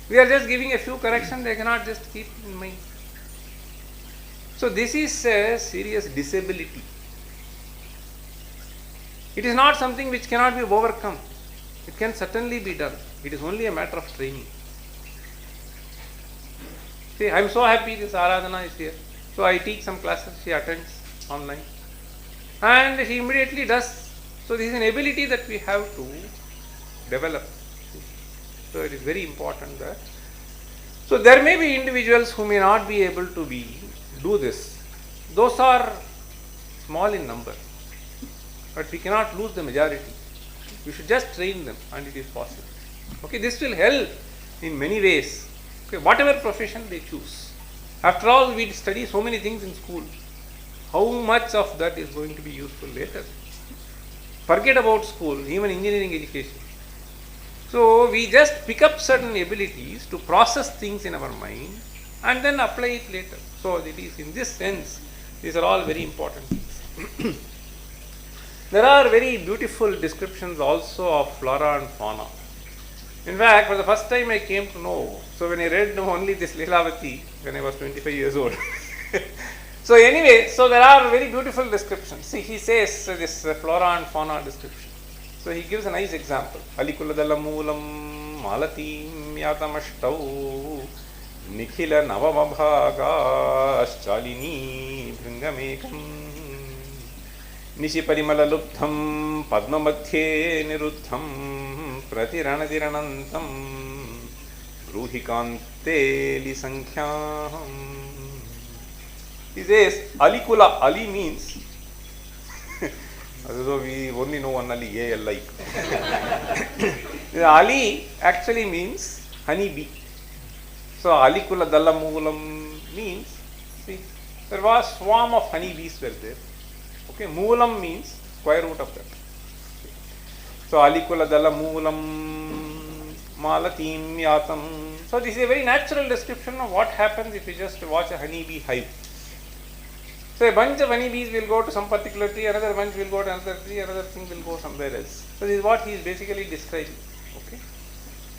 We are just giving a few corrections, they cannot just keep in mind. So this is a serious disability. It is not something which cannot be overcome. It can certainly be done. It is only a matter of training. See, I am so happy this Aradhana is here. So I teach some classes, she attends online. And she immediately does. So this is an ability that we have to develop. So it is very important that. So there may be individuals who may not be able to do this. Those are small in number. But we cannot lose the majority. We should just train them and it is possible. Okay, this will help in many ways. Okay, whatever profession they choose. After all, we study so many things in school. How much of that is going to be useful later? Forget about school, even engineering education. So we just pick up certain abilities to process things in our mind and then apply it later. So it is in this sense, these are all very important things. There are very beautiful descriptions also of flora and fauna. In fact, for the first time I came to know, so when I read only this Lilavati when I was 25 years old. So anyway, so there are very beautiful descriptions. See, he says this flora and fauna description. So he gives a nice example. Alikuladala moolam malatim yatamastau nikhila navamabhaga shalini bhringamekam nishi parimala luptham padmamadhye niruddham pratiranadiranantam bruhikante li sankhyam. He says Alikula. Ali means so we only know one Ali, A-L-I. Ali actually means honeybee. So Alikula Dallamulam means, see, there was swarm of honeybees were there. Okay, Moolam means square root of that. So Alikula Dallamulam Malatim Yatam. So this is a very natural description of what happens if you just watch a honeybee hive. So a bunch of honeybees will go to some particular tree, another bunch will go to another tree, another thing will go somewhere else. So this is what he is basically describing. Okay.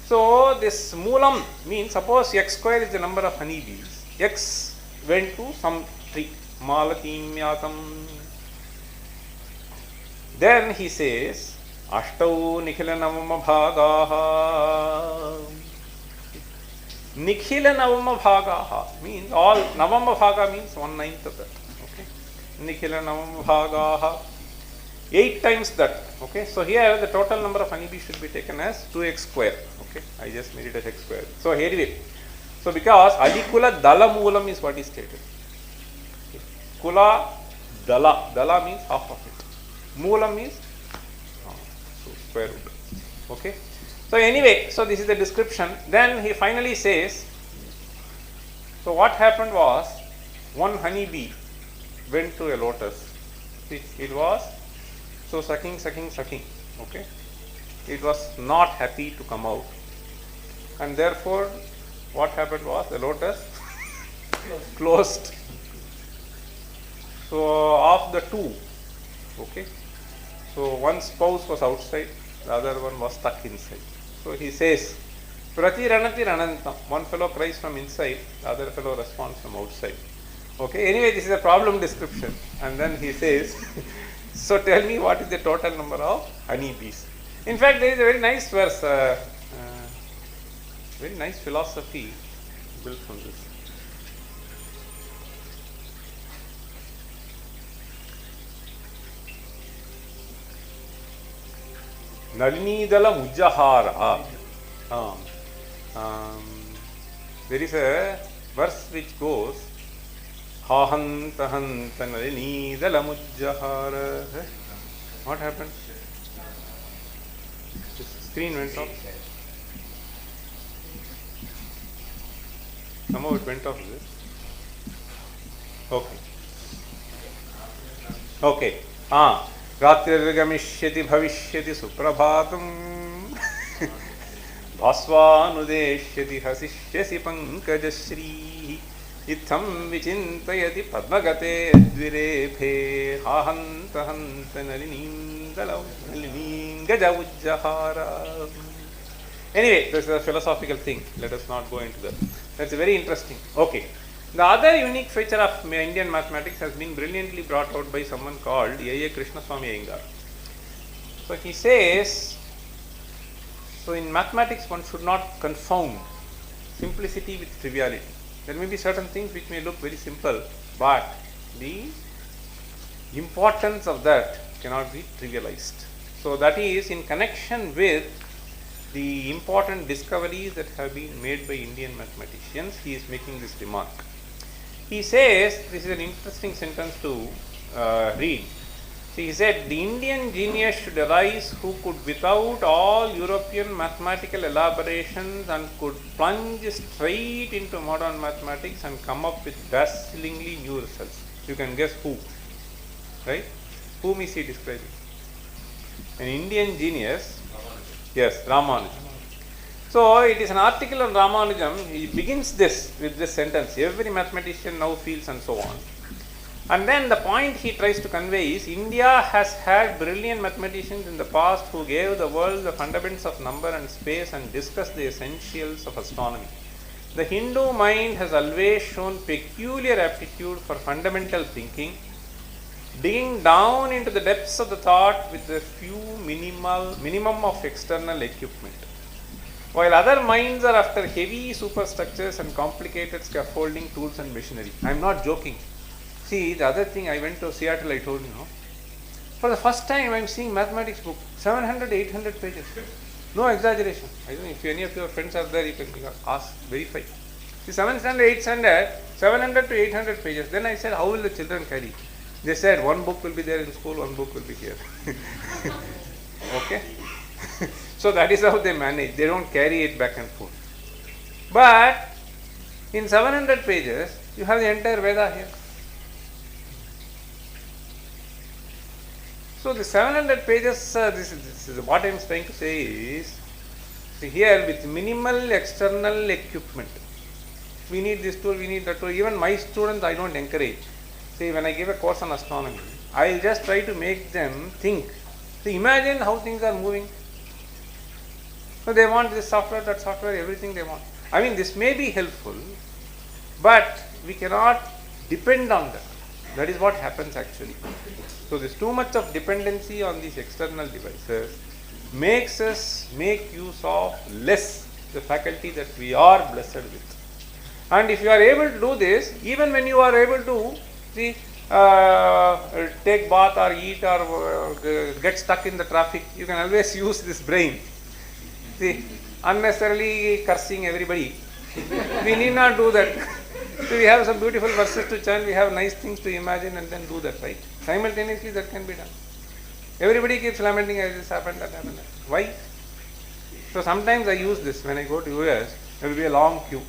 So this moolam means, suppose x square is the number of honeybees. X went to some tree. Malatim yatam. Then he says, Ashtau nikhila navama bhagaha. Nikhila navama bhagaha means all, navama bhaga means 1/9 of that. Nikhila Navamabhagaha, 8 times that. Okay, so here the total number of honeybees should be taken as 2x square. Okay, I just made it as x square. So here it is. So because Adikula Dala Moolam is what is stated. Okay. Kula Dala. Dala means half of it. Moolam means so square root. Okay. So anyway, so this is the description. Then he finally says, so what happened was, one honeybee went to a lotus. It was so sucking. Okay, it was not happy to come out, and therefore what happened was the lotus closed. So of the two, okay, so one spouse was outside, the other one was stuck inside. So he says, Prati ranati ranantam. One fellow cries from inside, the other fellow responds from outside. Okay, anyway, this is a problem description. And then he says, So tell me what is the total number of honeybees. In fact, there is a very nice verse, very nice philosophy built from this. Nalinidala Mujahara. There is a verse which goes Ha hanta hanta nalinidala mujahara. What happened? The screen went off. Somehow it went off, is it? Okay. Okay. Ratrigamishyati bhavishyati suprabhatam bhasvanudeshyati hasishyasi pankajashri itham vichintayati padmagate dvirebhe hahanta hanta naliningajavujjahara. Anyway, this is a philosophical thing. Let us not go into that. That's very interesting. Okay. The other unique feature of Indian mathematics has been brilliantly brought out by someone called A. Krishnaswamy Iyengar. So he says, so in mathematics one should not confound simplicity with triviality. There may be certain things which may look very simple, but the importance of that cannot be trivialized. So that is in connection with the important discoveries that have been made by Indian mathematicians, he is making this remark. He says, this is an interesting sentence to read. See, he said, the Indian genius should arise who could, without all European mathematical elaborations, and could plunge straight into modern mathematics and come up with dazzlingly new results. You can guess who, right? Whom is he describing? An Indian genius. Yes, Ramanujan. So it is an article on Ramanujan. He begins this with this sentence, every mathematician now feels, and so on. And then the point he tries to convey is, India has had brilliant mathematicians in the past who gave the world the fundamentals of number and space and discussed the essentials of astronomy. The Hindu mind has always shown peculiar aptitude for fundamental thinking, digging down into the depths of the thought with a few minimum of external equipment. While other minds are after heavy superstructures and complicated scaffolding tools and machinery. I am not joking. See, the other thing, I went to Seattle, I told you, for the first time I am seeing mathematics book, 700, 800 pages. No exaggeration. I don't know if any of your friends are there, you can ask, verify. See, 700, 800, 700 to 800 pages. Then I said, how will the children carry? They said, one book will be there in school, one book will be here. Okay? So that is how they manage. They don't carry it back and forth. But in 700 pages, you have the entire Veda here. So the 700 pages, this is what I am trying to say is, see here with minimal external equipment. We need this tool, we need that tool. Even my students I don't encourage. See, when I give a course on astronomy, I will just try to make them think. See, imagine how things are moving. So they want this software, that software, everything they want. I mean, this may be helpful, but we cannot depend on that. That is what happens actually. So there is too much of dependency on these external devices makes us make use of less the faculty that we are blessed with. And if you are able to do this, even when you are able to see, take bath or eat or get stuck in the traffic, you can always use this brain. See, unnecessarily cursing everybody. We need not do that. So we have some beautiful verses to chant, we have nice things to imagine and then do that, right? Simultaneously that can be done. Everybody keeps lamenting, this happened, that happened. Why? So sometimes I use this when I go to US, there will be a long queue.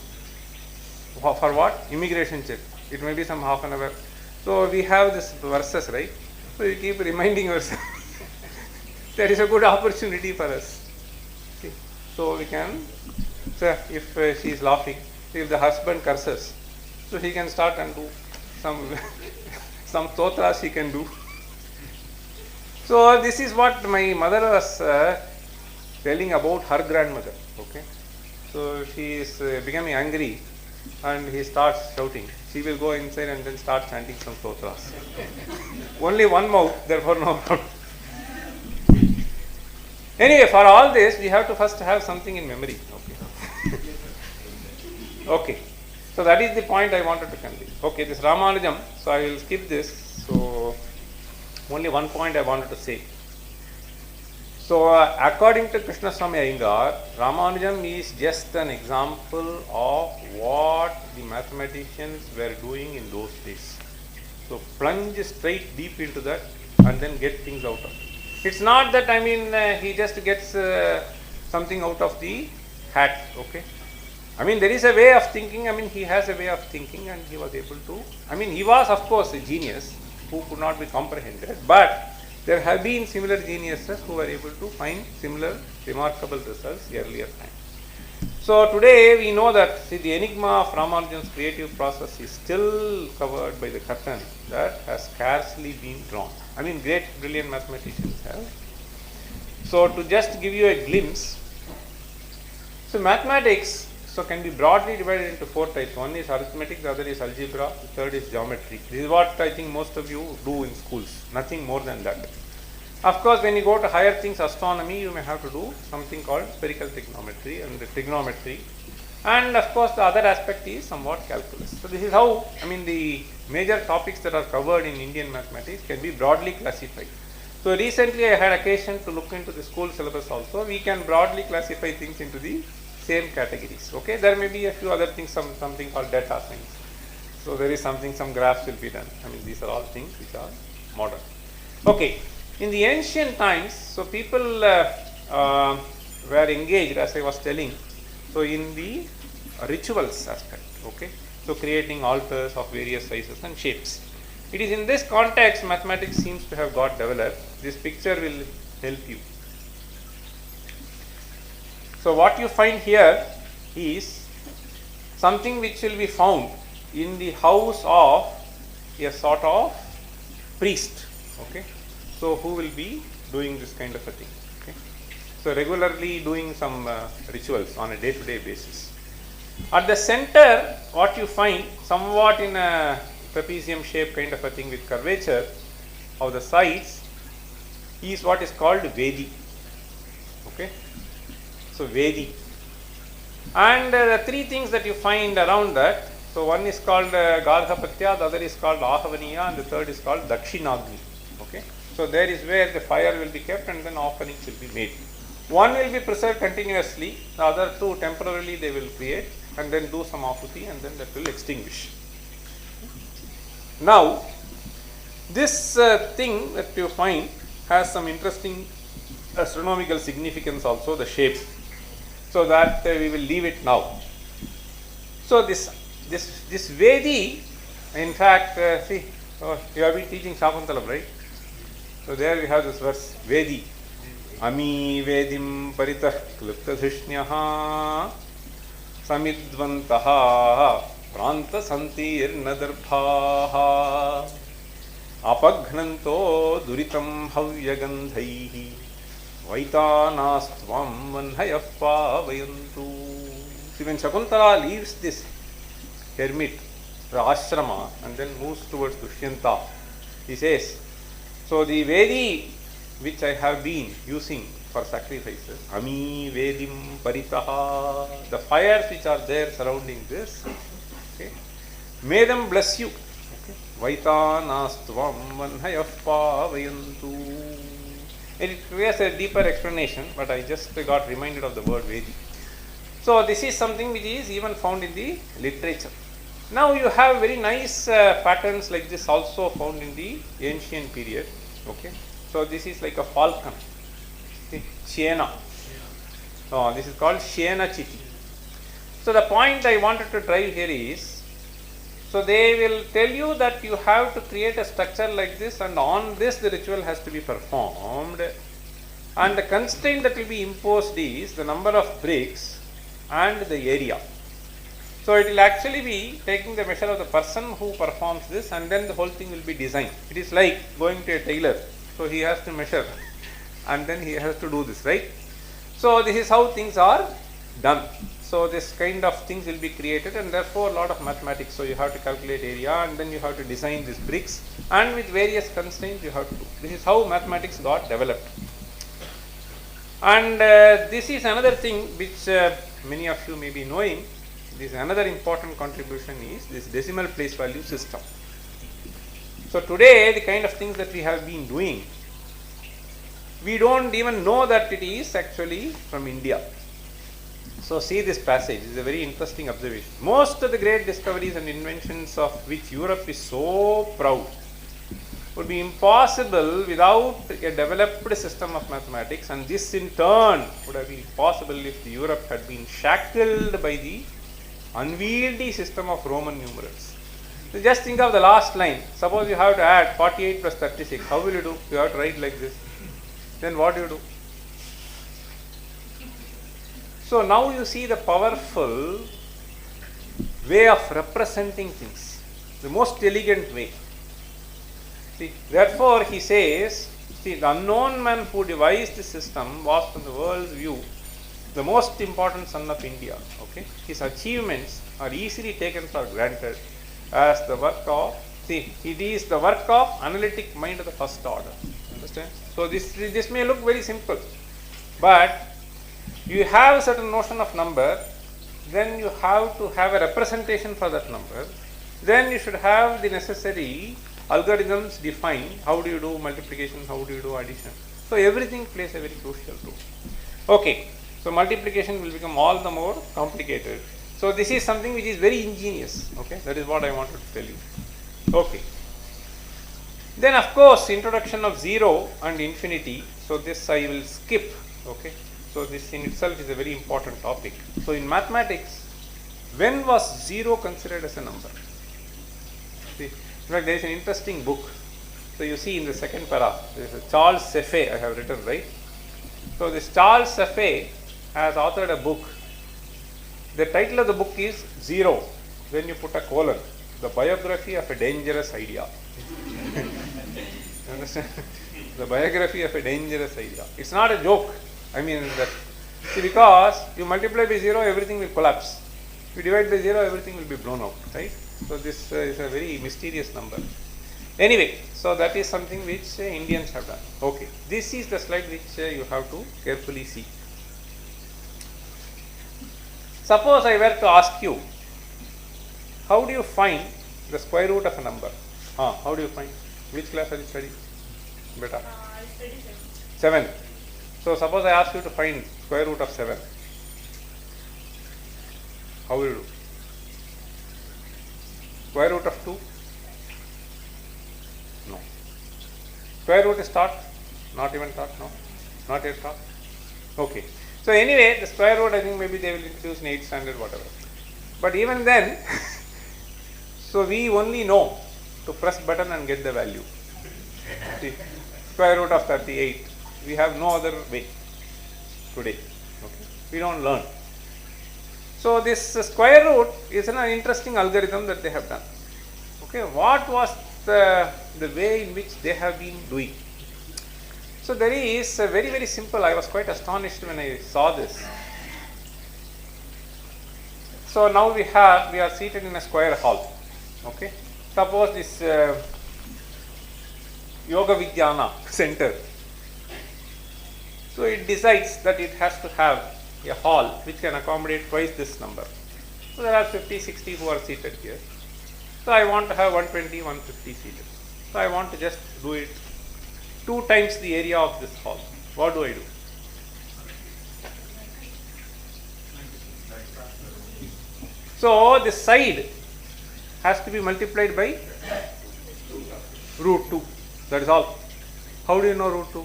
For what? Immigration check. It may be some half an hour. So we have this verses, right? So you keep reminding yourself. That is a good opportunity for us. See? So we can, so if she is laughing, if the husband curses, so he can start and do some totras he can do. So this is what my mother was telling about her grandmother. Okay, so she is becoming angry. and he starts shouting. She will go inside and then start chanting some stotras. Only one mouth, therefore no problem. Anyway, for all this, we have to first have something in memory. Okay. Okay. So that is the point I wanted to convey. Okay, this Ramanujam, so I will skip this. So only one point I wanted to say. So according to Krishnaswamy Iyengar, Ramanujam is just an example of what the mathematicians were doing in those days. So plunge straight deep into that and then get things out of it. It's not that he just gets something out of the hat. Okay. There is a way of thinking. He has a way of thinking, and he was able to. He was of course a genius who could not be comprehended, but there have been similar geniuses who were able to find similar remarkable results earlier time. So today we know that the enigma of Ramanujan's creative process is still covered by the curtain that has scarcely been drawn. Great brilliant mathematicians have. So to just give you a glimpse, so mathematics can be broadly divided into four types. One is arithmetic, the other is algebra, the third is geometry. This is what I think most of you do in schools, nothing more than that. Of course, when you go to higher things, astronomy, you may have to do something called spherical trigonometry and trigonometry. And of course, the other aspect is somewhat calculus. So this is how, the major topics that are covered in Indian mathematics can be broadly classified. So recently I had occasion to look into the school syllabus also. We can broadly classify things into the same categories. Okay, there may be a few other things, something called data science. So there is something, some graphs will be done. These are all things which are modern. Okay, in the ancient times, so people were engaged, as I was telling, so in the rituals aspect. Okay, so creating altars of various sizes and shapes. It is in this context mathematics seems to have got developed. This picture will help you. So what you find here is something which will be found in the house of a sort of priest. Okay, so who will be doing this kind of a thing. Okay, so regularly doing some rituals on a day-to-day basis. At the center, what you find somewhat in a trapezium shape kind of a thing with curvature of the sides is what is called Vedi. Okay. So Vedi, and the three things that you find around that. So one is called Gardhapatya, the other is called Ahavaniya, and the third is called Dakshinagni. Okay, so there is where the fire will be kept and then offerings will be made. One will be preserved continuously, the other two temporarily they will create and then do some ahuti and then that will extinguish. Now, this thing that you find has some interesting astronomical significance also, the shape. So that we will leave it now. So this Vedi, in fact, see, you have been teaching Shakuntalam, right? So there we have this verse, Vedi. Ami Vedim Paritah Kliptadhishnyaha Samidvantaha Pranta Santir Nadarbhaha Apagnanto Duritam Havyagandhaihi Vaitanaastvam Vanhayappa Vayantu. See, when Shakuntala leaves this hermit, the ashrama, and then moves towards Dushyanta, he says, so the Vedi which I have been using for sacrifices, Ami Vedim Paritaha, the fires which are there surrounding this, okay, may them bless you. Vaitanaastvam Vanhayappa Vayantu. It requires a deeper explanation, but I just got reminded of the word Vedi. So this is something which is even found in the literature. Now you have very nice patterns like this also found in the ancient period. Okay, so this is like a falcon. See, Shena. Oh, this is called Shena Chiti. So the point I wanted to drive here is, so they will tell you that you have to create a structure like this, and on this the ritual has to be performed, and the constraint that will be imposed is the number of bricks and the area. So it will actually be taking the measure of the person who performs this, and then the whole thing will be designed. It is like going to a tailor. So he has to measure and then he has to do this, right? So this is how things are done. So this kind of things will be created, and therefore a lot of mathematics. So you have to calculate area, and then you have to design these bricks, and with various constraints you have to do. This is how mathematics got developed. And this is another thing which many of you may be knowing. This another important contribution is this decimal place value system. So today the kind of things that we have been doing, we don't even know that it is actually from India. So see this passage, it is a very interesting observation. Most of the great discoveries and inventions of which Europe is so proud would be impossible without a developed system of mathematics, and this in turn would have been possible if the Europe had been shackled by the unwieldy system of Roman numerals. So just think of the last line. Suppose you have to add 48 plus 36. How will you do? You have to write like this. Then what do you do? So now you see the powerful way of representing things, the most elegant way. See, therefore he says, see, the unknown man who devised the system was from the world's view the most important son of India. Okay, his achievements are easily taken for granted as the work of, see, it is the work of analytic mind of the first order. Understand? So this may look very simple, but you have a certain notion of number, then you have to have a representation for that number, then you should have the necessary algorithms defined. How do you do multiplication, how do you do addition? So everything plays a very crucial role. Okay, so multiplication will become all the more complicated. So this is something which is very ingenious. Okay, that is what I wanted to tell you. Okay. Then of course introduction of 0 and infinity. So this I will skip. Okay. So this in itself is a very important topic. So in mathematics, when was 0 considered as a number? See, in fact there is an interesting book. So you see in the second para, there is a Charles Cephei I have written, right? So this Charles Cephei has authored a book. The title of the book is 0, when you put a colon, the biography of a dangerous idea. You understand? The biography of a dangerous idea. It's not a joke. I mean that, see, because you multiply by 0, everything will collapse. You divide by 0, everything will be blown out, right? So this is a very mysterious number. Anyway, so that is something which Indians have done. Okay, this is the slide which you have to carefully see. Suppose I were to ask you, how do you find the square root of a number? How do you find? Which class are you studying? Beta? I study 7. So suppose I ask you to find square root of 7. How will you do? Square root of 2? No. Square root is taught? Not even taught? No. Not yet taught? Okay. So anyway, the square root I think maybe they will introduce in 8th standard, whatever. But even then, so we only know to press button and get the value. See, square root of 38. We have no other way today. Okay. We don't learn. So this square root is an interesting algorithm that they have done. Okay, what was the way in which they have been doing? So there is a very, very simple. I was quite astonished when I saw this. So now we are seated in a square hall. Okay, suppose this Yoga Vidyana center. So it decides that it has to have a hall which can accommodate twice this number. So there are 50, 60 who are seated here. So I want to have 120, 150 seated. So I want to just do it 2 times the area of this hall. What do I do? So this side has to be multiplied by root 2. That is all. How do you know root 2?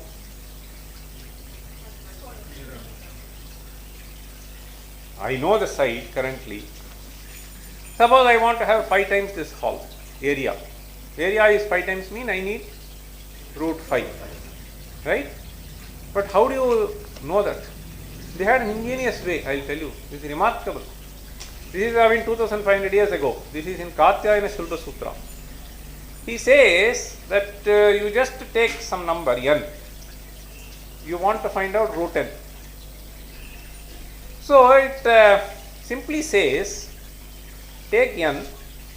I know the side currently. Suppose I want to have 5 times this hall area. Area is 5 times mean I need root 5. Right? But how do you know that? They had an ingenious way, I will tell you. This is remarkable. This is 2500 years ago. This is in Katyayana Shulba Sutra. He says that you just take some number n. You want to find out root n. So it simply says take n,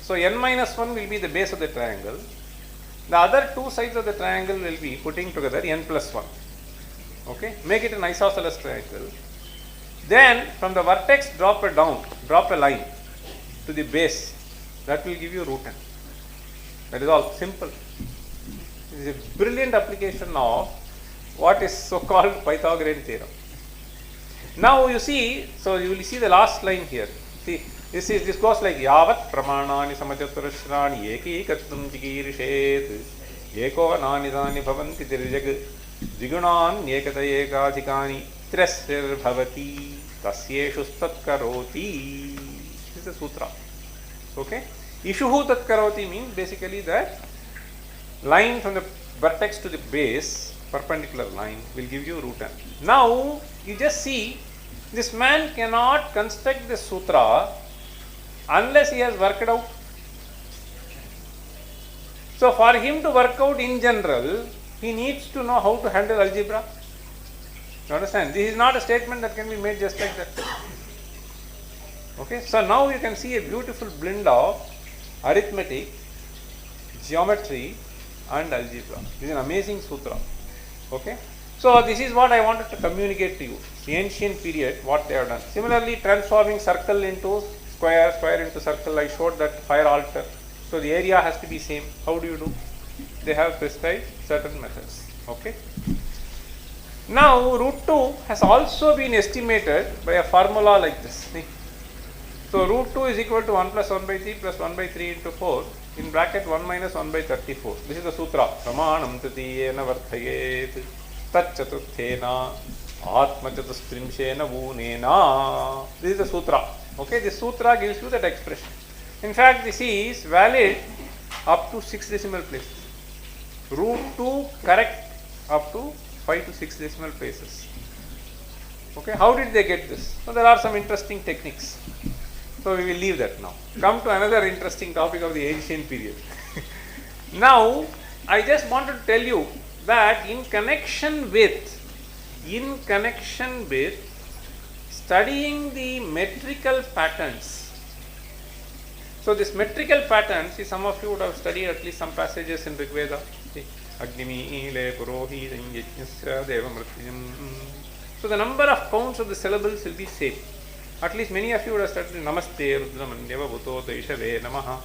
so n minus 1 will be the base of the triangle, the other two sides of the triangle will be putting together n plus 1, okay, make it an isosceles triangle. Then from the vertex drop a line to the base, that will give you root n. That is all, simple. It is a brilliant application of what is so called Pythagorean theorem. Now you see, so you will see the last line here. See, this goes like yavat pramanani samachaturashrani ekikatum jigirishet eko ananidani bhavanti dirjag dvigunan ekata ekadhikani trasir bhavati tasyeshu tatkaroti. This is the sutra. Okay? Ishuhu tatkaroti means basically that line from the vertex to the base, perpendicular line, will give you root n. Now you just see, this man cannot construct the sutra unless he has worked out. So for him to work out in general, he needs to know how to handle algebra. You understand? This is not a statement that can be made just like that. Okay, so now you can see a beautiful blend of arithmetic, geometry and algebra. This is an amazing sutra. Okay, so this is what I wanted to communicate to you. The ancient period, what they have done. Similarly, transforming circle into square, square into circle, I showed that fire altar. So the area has to be same. How do you do? They have prescribed certain methods. Okay. Now root 2 has also been estimated by a formula like this. See? So root 2 is equal to 1 plus 1 by 3 plus 1 by 3 into 4 in bracket 1 minus 1 by 34. This is the sutra. Pramanam tatiyena varthayet tatchaturthena atmachatustrimshena vunena. This is the sutra. Okay, this sutra gives you that expression. In fact, this is valid up to 6 decimal places. Root 2 correct up to 5 to 6 decimal places. Okay, how did they get this? So there are some interesting techniques. So we will leave that now. Come to another interesting topic of the ancient period. Now, I just wanted to tell you that in connection with studying the metrical patterns. So this metrical pattern, see, some of you would have studied at least some passages in Rig Veda. Agnimi le purohi yajnasya devamrityam. So the number of counts of the syllables will be same. At least many of you would have studied Namaste Rudramanyava Bhuto Ishave Namaha.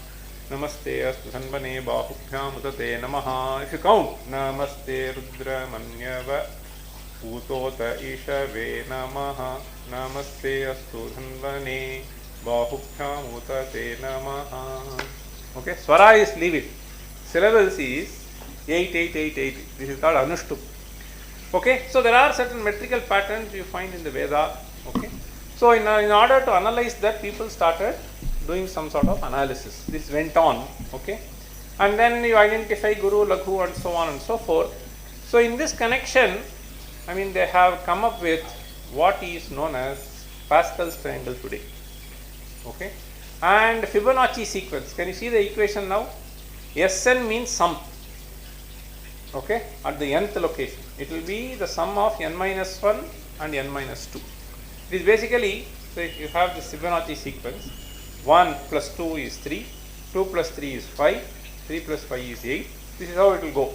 Namaste Astu Sanvane Bahubhyam Utate Namaha. If you count Namaste Rudramanyava Bhuto Ishave Namaha. Namaste Astu Sanvane Bahubhyam Utate Namaha. Okay, Swara is leave it. Syllables is 8, 8, 8, 8. This is called Anushtup. Okay, so there are certain metrical patterns you find in the Veda. Okay. So in order to analyze that, people started doing some sort of analysis. This went on, okay, and then you identify Guru, Laghu and so on and so forth. So in this connection, I mean, they have come up with what is known as Pascal's triangle today, okay, and Fibonacci sequence. Can you see the equation now? Sn means sum, okay, at the nth location. It will be the sum of n minus 1 and n minus 2. It is basically, so if you have this Fibonacci sequence, 1 plus 2 is 3, 2 plus 3 is 5, 3 plus 5 is 8. This is how it will go.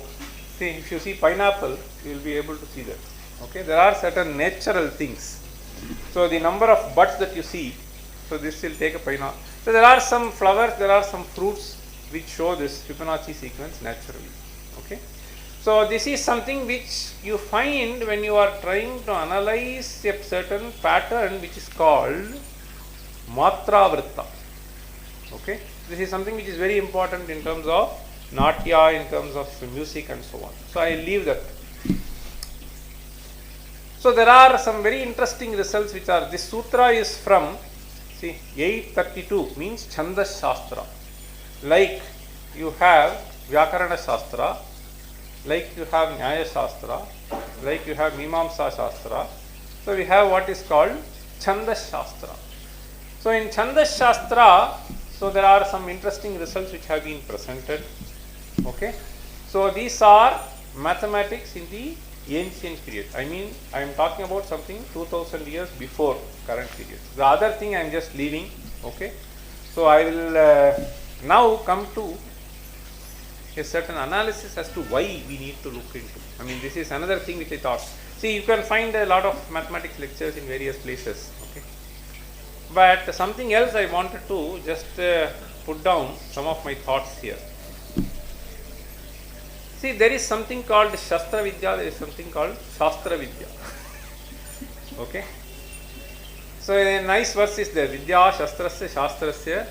See, if you see pineapple, you will be able to see that. Okay, there are certain natural things. So the number of buds that you see, so this will take a pineapple. So there are some flowers, there are some fruits which show this Fibonacci sequence naturally. Okay. So this is something which you find when you are trying to analyze a certain pattern which is called Matra Vritta. Okay, this is something which is very important in terms of Natya, in terms of music and so on. So I leave that. So there are some very interesting results which are, this sutra is from, see, 832 means Chandas Shastra. Like you have Vyakarana Shastra, like you have Nyaya Shastra, like you have Mimamsa Shastra. So we have what is called Chandas Shastra. So in Chandas Shastra, so there are some interesting results which have been presented. Okay. So these are mathematics in the ancient period. I mean, I am talking about something 2000 years before current period. The other thing I am just leaving. Okay. So I will now come to a certain analysis as to why we need to look into. I mean, this is another thing which I thought. See, you can find a lot of mathematics lectures in various places. Okay. But something else I wanted to just put down some of my thoughts here. See, there is something called Shastra Vidya, there is something called Shastra Vidya. Okay. So a nice verse is there. Vidya Shastrasya Shastrasya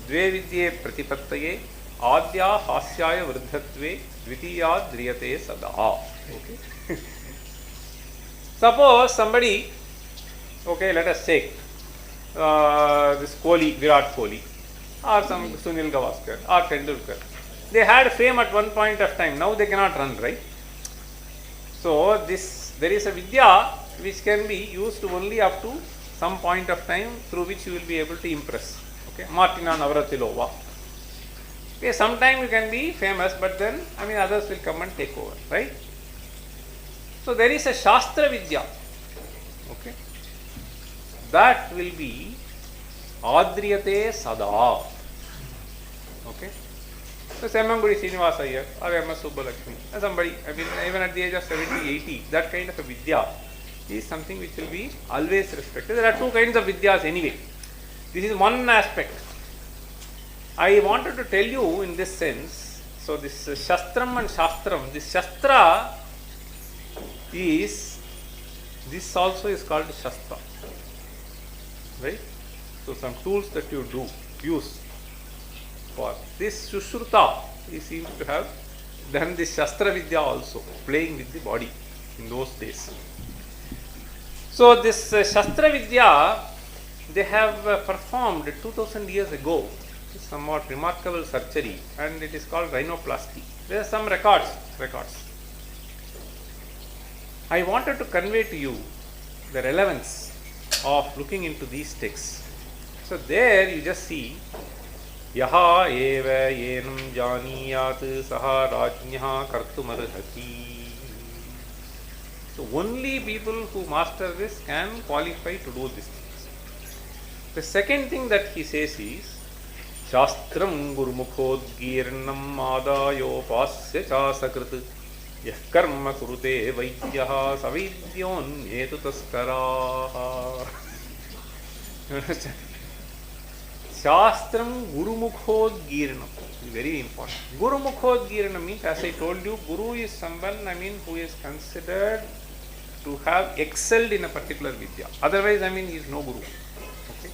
Dve Vidye Pratipattaye Adya Hasyaya Vruddhatve Dvitiya Driyate Sada. Okay. Suppose somebody, okay, let us say this Kohli, Virat Kohli, or some Sunil Gavaskar, or Tendulkar. They had fame at one point of time. Now they cannot run, right? So there is a vidya which can be used only up to some point of time, through which you will be able to impress. Okay, Martina Navratilova. Okay, sometime you can be famous, but then others will come and take over, right? So there is a Shastra Vidya. Okay, that will be Adriyate Sada. Okay. So Semmangudi Srinivasa Iyer or Ramasubramanian, somebody, even at the age of 70, 80, that kind of a vidya is something which will be always respected. There are two kinds of vidyas anyway. This is one aspect. I wanted to tell you in this sense, so this Shastram and Shastram, this Shastra is, this also is called Shastra. Right? So some tools that you use for this Sushruta, he seems to have done this Shastra Vidya also, playing with the body in those days. So this Shastra Vidya, they have performed 2000 years ago somewhat remarkable surgery, and it is called rhinoplasty. There are some records. I wanted to convey to you the relevance of looking into these texts. So there you just see Yaha eva yenam janiyat saha rajnyaha kartumarhati. So only people who master this can qualify to do these things. The second thing that he says is Shastram gurmukhodgirnam adayo pasya chasakrit yah karma kurute vaidyaha savidyon etu taskaraha. Shastram gurumukhodgirnam, very important. Gurumukhodgirnam means, as I told you, Guru is someone who is considered to have excelled in a particular vidya. Otherwise, he is no Guru. Okay.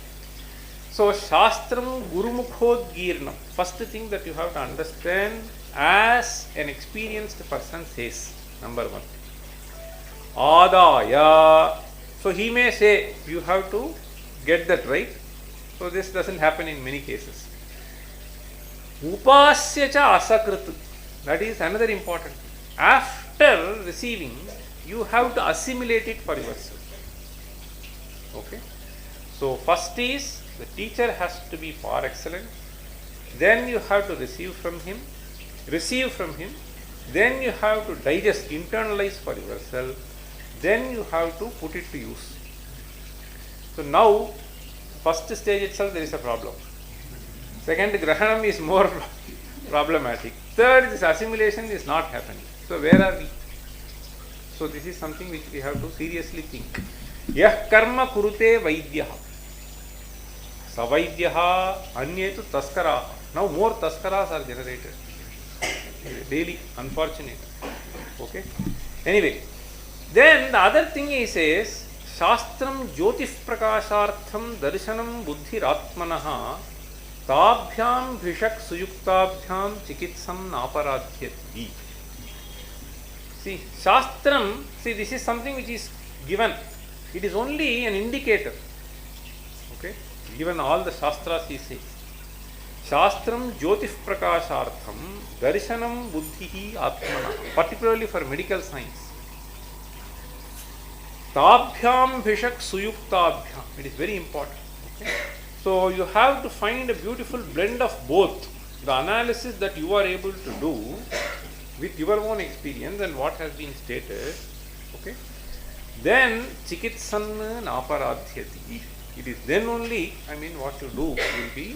So Shastram gurumukhodgirnam, first thing that you have to understand as an experienced person says, number one. Adaya, so he may say, you have to get that right. So this doesn't happen in many cases. Upasya cha asakrit, that is another important. After receiving, you have to assimilate it for yourself. Okay. So first is, the teacher has to be far excellent. Then you have to receive from him. Then you have to digest, internalize for yourself. Then you have to put it to use. So now, first stage itself there is a problem. Second, Grahanam is more problematic. Third, this assimilation is not happening. So where are we? So this is something which we have to seriously think. Yah karma kurute vaidyaha. Savaidyaha anyetu taskaraha. Now more taskaras are generated daily, unfortunate. Okay. Anyway, then the other thing he says, Shastram jyotif prakashartham darshanam buddhiratmanaha tabhyam bhishak suyuktabhyam chikitsam naparadhyati. See, Shastram, see, this is something which is given. It is only an indicator. Okay. Given all the Shastras he says. Shastram jyotif prakashartham darshanam buddhihi atmana, particularly for medical science. Tabhyam bhishak suyuktabhyam, it is very important. Okay? So you have to find a beautiful blend of both. The analysis that you are able to do with your own experience and what has been stated, okay, then chikitsan naparadhyati. It is then only, what you do will be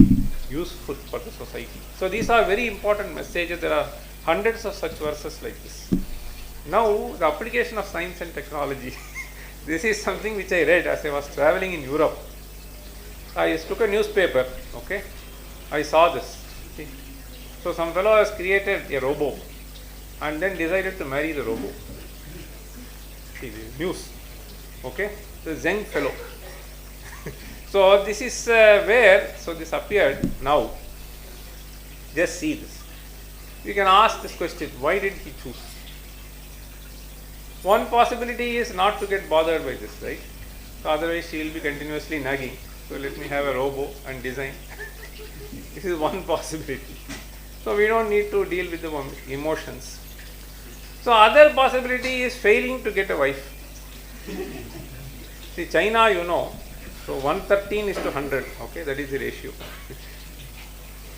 useful for the society. So these are very important messages. There are hundreds of such verses like this. Now, the application of science and technology. This is something which I read as I was traveling in Europe. I took a newspaper, okay. I saw this. See? So some fellow has created a robot and then decided to marry the robot. See the news, okay. The Zen fellow. So this is where, so this appeared now. Just see this. You can ask this question, why did he choose? One possibility is not to get bothered by this, right? So otherwise she will be continuously nagging. So let me have a robo and design. This is one possibility. So we don't need to deal with the emotions. So other possibility is failing to get a wife. See, China, so 113 is to 100, okay, that is the ratio.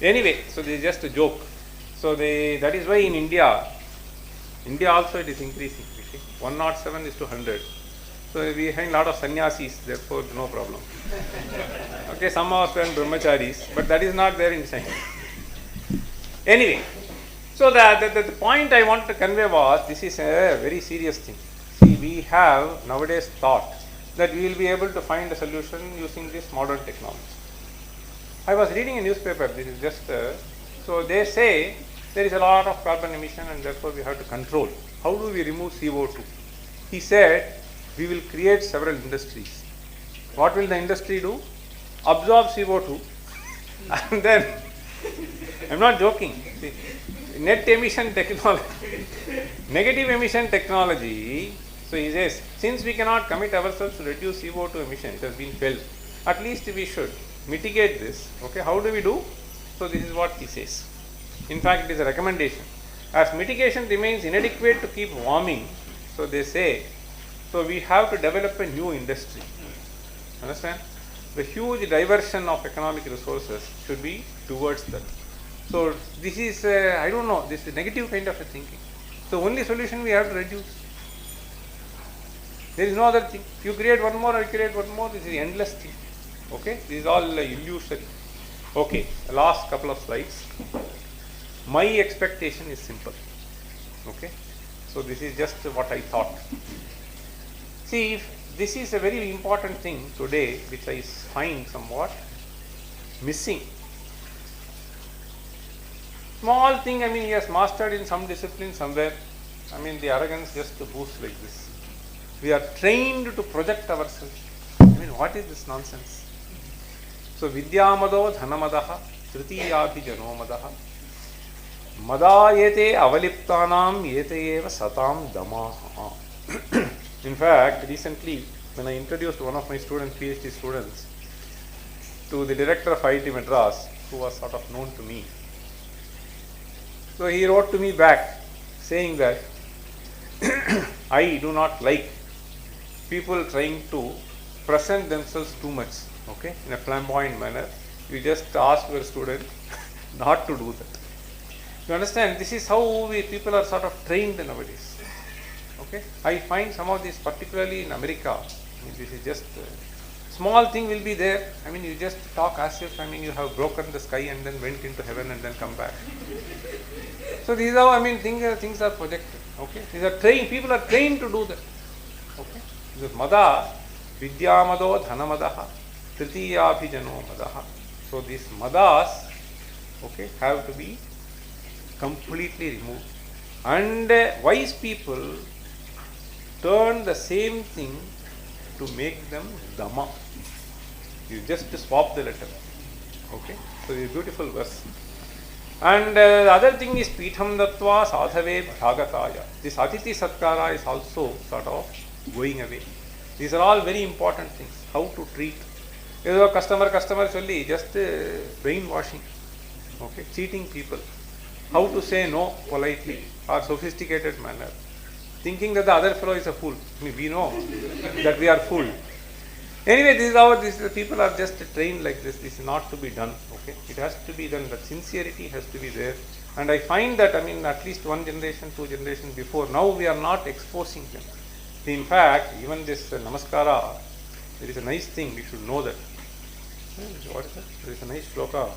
Anyway, so this is just a joke. So that is why in India also it is increasing. 107 is to 100. So we find a lot of sannyasis, therefore no problem. Okay, some of them brahmacharis, but that is not there in China. Anyway, so the point I want to convey was, this is a very serious thing. See, we have nowadays thought that we will be able to find a solution using this modern technology. I was reading a newspaper, this is just, so they say there is a lot of carbon emission and therefore we have to control. How do we remove CO2? He said, we will create several industries. What will the industry do? Absorb CO2 and then, I'm not joking, see, net emission technology, negative emission technology. So he says, since we cannot commit ourselves to reduce CO2 emission, it has been felt, at least we should mitigate this. Okay, how do we do? So this is what he says. In fact, it is a recommendation. As mitigation remains inadequate to keep warming, so they say, so we have to develop a new industry. Understand? The huge diversion of economic resources should be towards that. So this is, I don't know, this is negative kind of a thinking. So only solution we have to reduce. There is no other thing. You create one more, I create one more, this is endless thing. Okay, this is all illusory. Okay, the last couple of slides. My expectation is simple. Okay, so this is just what I thought. See, if this is a very important thing today, which I find somewhat missing. Small thing, he has mastered in some discipline somewhere. The arrogance just boosts like this. We are trained to project ourselves. What is this nonsense? So, vidyamado dhanamadaha tritiyapi janomadaha madayete avaliptanam yete eva satam damaha. In fact, recently, when I introduced one of my students, PhD students, to the director of IIT Madras, who was sort of known to me, so he wrote to me back saying that I do not like people trying to present themselves too much, okay, in a flamboyant manner. You just ask your student not to do that. You understand? This is how people are sort of trained nowadays. Okay, I find some of these, particularly in America, this is just small thing will be there. You just talk as if you have broken the sky and then went into heaven and then come back. So these are things are projected. Okay, these are trained. People are trained to do that. Okay, this mada vidyamado dhanamadaha tritiyabhijano madaha. So these madas, okay, have to be completely removed. And wise people turn the same thing to make them dhamma. You just swap the letter. Okay, so this beautiful verse. And the other thing is Pitham Dattva Sadhave Bhagataya. This Atiti Satkara is also sort of going away. These are all very important things. How to treat. Customer solli, just brainwashing. Okay, cheating people. How to say no politely or sophisticated manner. Thinking that the other fellow is a fool. We know that we are fool. Anyway, this is how the people are just trained like this. This is not to be done. Okay, it has to be done. That sincerity has to be there. And I find that, I mean, at least one generation, two generations before, now we are not exposing them. In fact, even this namaskara, there is a nice thing, we should know that. What is that? There is a nice shloka.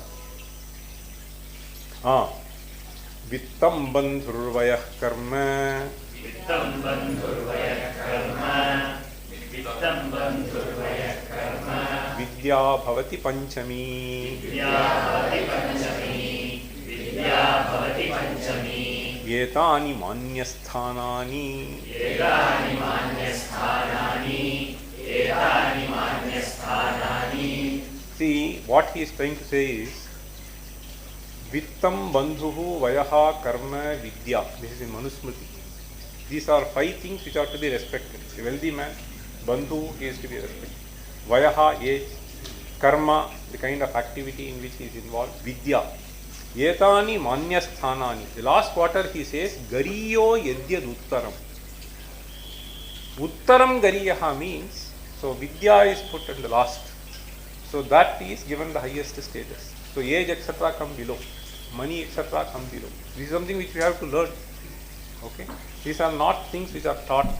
Vittam bandhurvayah karma. Vittam bandhurvayah karma. Vittam bandhurvayah karma. Vidya bhavati panchami. Vidya bhavati panchami. Vidya bhavati panchami. Etani manyasthanani. Etani manyasthanani. Etani manyasthanani. See, what he is trying to say is, Vittam bandhuhu vayaha karma vidya. This is in Manusmriti. These are 5 things which are to be respected. A wealthy man, bandhu, he is to be respected. Vayaha, age. Karma, the kind of activity in which he is involved. Vidya. Etani manyasthanani. The last quarter he says, Gariyo yadyad uttaram. Uttaram gariyaha means, so vidya is put at the last. So that is given the highest status. So age etc. come below. Money etc. come below. This is something which we have to learn. Okay. These are not things which are taught.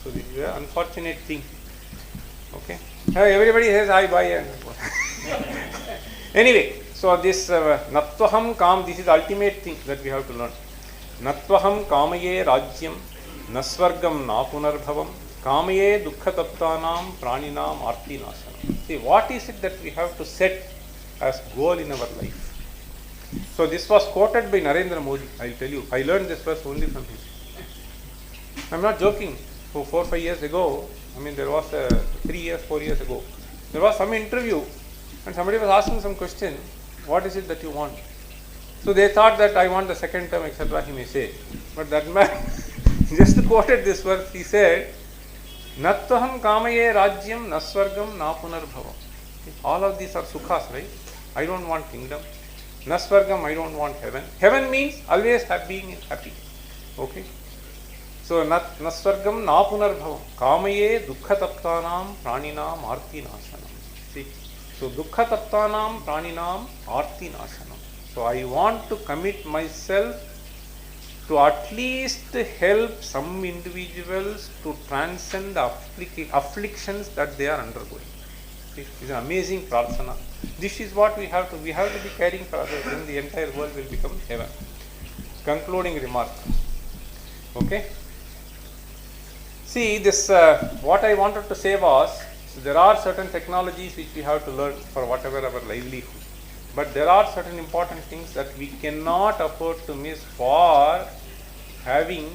So this is an unfortunate thing. Okay. Everybody says I buy and anyway, so this natvaham kam, this is the ultimate thing that we have to learn. Natvaham kamaye rajyam nasvargam na punarbhavam kamaye dukkha taptanam praninam arti nasanam. See, what is it that we have to set as goal in our life? So this was quoted by Narendra Modi. I'll tell you, I learned this verse only from him. I'm not joking. So 4 or 5 years ago, I mean there was 3 years, 4 years ago, there was some interview and somebody was asking some question, what is it that you want? So they thought that I want the second term, etc. he may say. But that man just quoted this verse. He said, Natvaham kamaye rajyam nasvargam na punarbhavam. All of these are sukhas, right? I don't want kingdom. Nasvargam, I don't want heaven. Heaven means always being happy. Okay? So, nasvargam na punarbhavam. Kamaye dukkha taptanam praninam arti nasanam. See? So, dukkha taptanam praninam arti nasanam. So, I want to commit myself to at least help some individuals to transcend the afflictions that they are undergoing. It's an amazing prarthana. This is what we have to be caring for others, then the entire world will become heaven. Concluding remark. Okay. See, this what I wanted to say was, so there are certain technologies which we have to learn for whatever our livelihood. But there are certain important things that we cannot afford to miss for having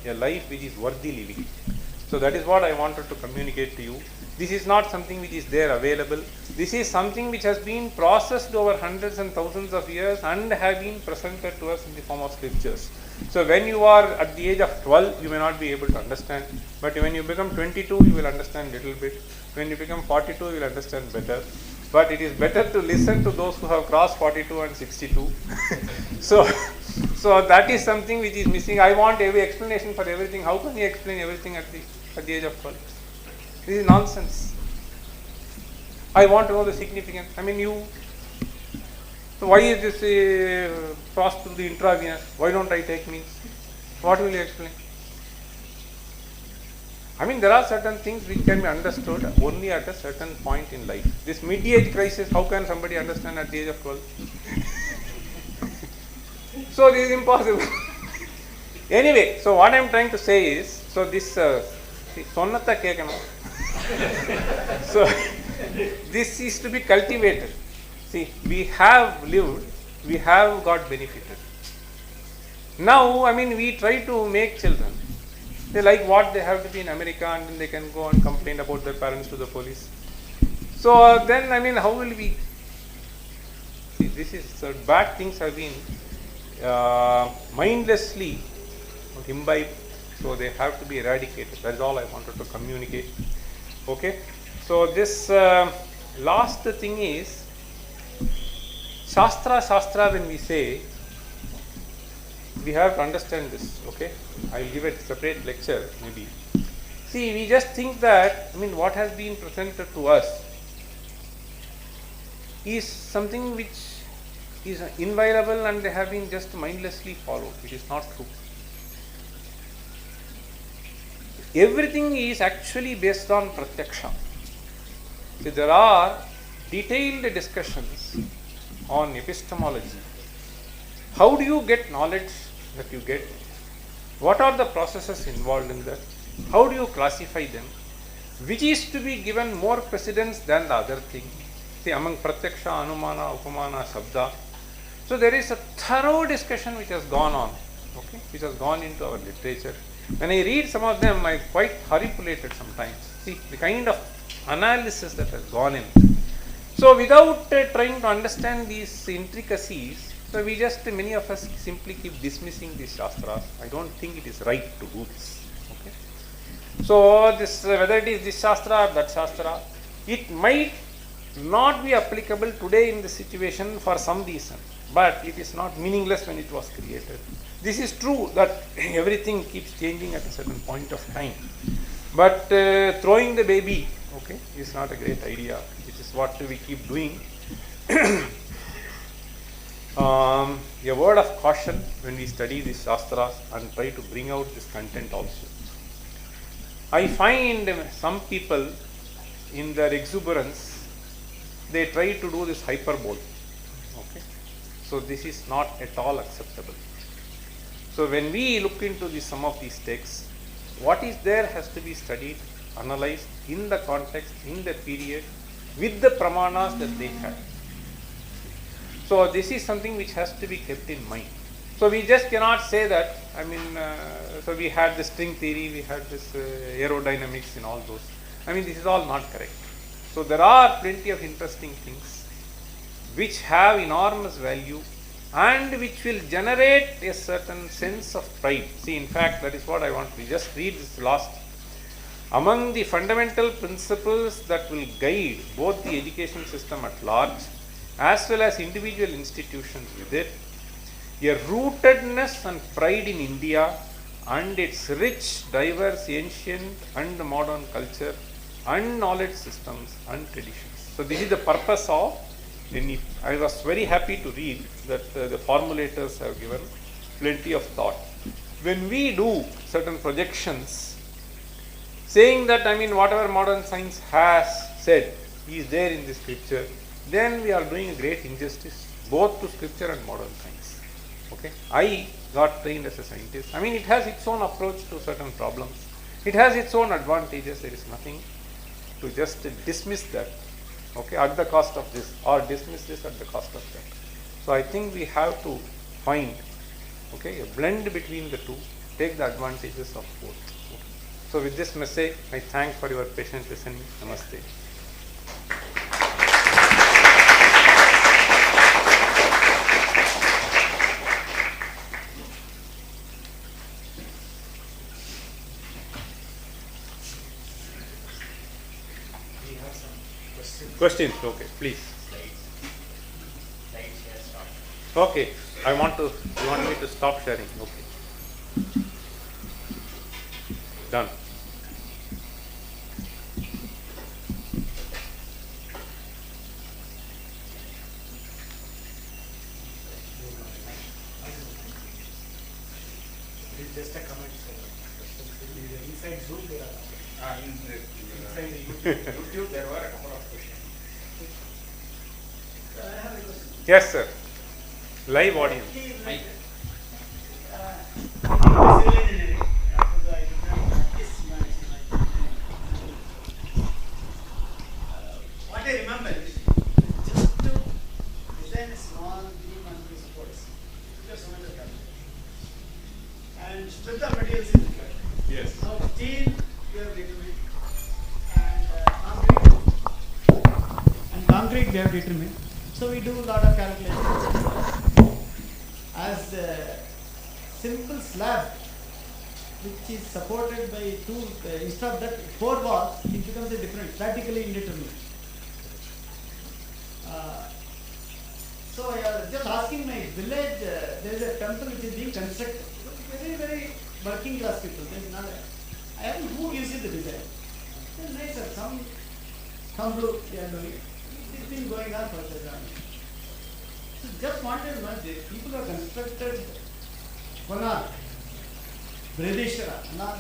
a life which is worthy living. So that is what I wanted to communicate to you. This is not something which is there available. This is something which has been processed over hundreds and thousands of years and have been presented to us in the form of scriptures. So when you are at the age of 12, you may not be able to understand. But when you become 22, you will understand little bit. When you become 42, you will understand better. But it is better to listen to those who have crossed 42 and 62. So that is something which is missing. I want every explanation for everything. How can you explain everything at the age of 12? This is nonsense. I want to know the significance. I mean, so why is this crossed through the intravenous? Why don't I take means? What will you explain? I mean, there are certain things which can be understood only at a certain point in life. This mid-age crisis, how can somebody understand at the age of 12? So this is impossible. Anyway, so what I am trying to say is, so this sonnata kekano. So this is to be cultivated. See, we have lived, we have got benefited. Now, I mean, we try to make children. They like what they have to be in America, and then they can go and complain about their parents to the police. So then, I mean, how will we? See, this is bad things have been mindlessly imbibed, so they have to be eradicated. That is all I wanted to communicate. Okay. So this last thing is Shastra. When we say, we have to understand this. Okay, I will give a separate lecture maybe. See, we just think that, I mean, what has been presented to us is something which is inviolable and they have been just mindlessly followed. It is not true. Everything is actually based on pratyaksha. See, there are detailed discussions on epistemology. How do you get knowledge that you get? What are the processes involved in that? How do you classify them? Which is to be given more precedence than the other thing? See, among pratyaksha, anumana, upamana, shabda. So there is a thorough discussion which has gone on, okay, which has gone into our literature. When I read some of them, I am quite horripulated sometimes. See, the kind of analysis that has gone in. So without trying to understand these intricacies, so we just, many of us simply keep dismissing these shastras. I don't think it is right to do this. Okay. So this, whether it is this shastra or that shastra, it might not be applicable today in the situation for some reason, but it is not meaningless when it was created. This is true that everything keeps changing at a certain point of time, but throwing the baby, okay, is not a great idea, which is what we keep doing. A word of caution when we study these shastras and try to bring out this content also. I find some people in their exuberance, they try to do this hyperbole. Okay, so this is not at all acceptable. So when we look into some of these texts, what is there has to be studied, analyzed in the context, in the period, with the pramanas that they had. So this is something which has to be kept in mind. So we just cannot say that, I mean, so we had the string theory, we had this aerodynamics and all those. I mean, this is all not correct. So there are plenty of interesting things which have enormous value and which will generate a certain sense of pride. See, in fact, that is what I want to just read this last. Among the fundamental principles that will guide both the education system at large as well as individual institutions with it, a rootedness and pride in India and its rich, diverse, ancient and modern culture and knowledge systems and traditions. So this is the purpose of, I was very happy to read that the formulators have given plenty of thought. When we do certain projections, saying that, I mean, whatever modern science has said is there in the scripture, then we are doing a great injustice both to scripture and modern science. Okay, I got trained as a scientist. I mean, it has its own approach to certain problems. It has its own advantages. There is nothing to just dismiss that, okay, at the cost of this, or dismiss this at the cost of that. So I think we have to find, okay, a blend between the two, take the advantages of both. Okay. So with this message, I thank for your patient listening. Namaste. Questions? Okay, please. Okay, you want me to stop sharing? Okay. Done. Just a comment. Inside Zoom there are inside YouTube there were a couple of questions. I have a question. Yes, sir. Live audience. What I remember is just to design a small beam and two supports, just so much of capital. And strip the materials is required. Yes. Now steel we have determined, and concrete we have determined. So we do a lot of calculations. As a simple slab which is supported by two, instead of that 4 walls, it becomes a different, statically indeterminate. So I was just asking my village, there is a temple which is being constructed. Very, very working class people. There is not who gives you the design? Then nice, sir. Some group they are doing. It's been going on for the time. So just wanted to know, people have constructed Konark, Brideshwara, and all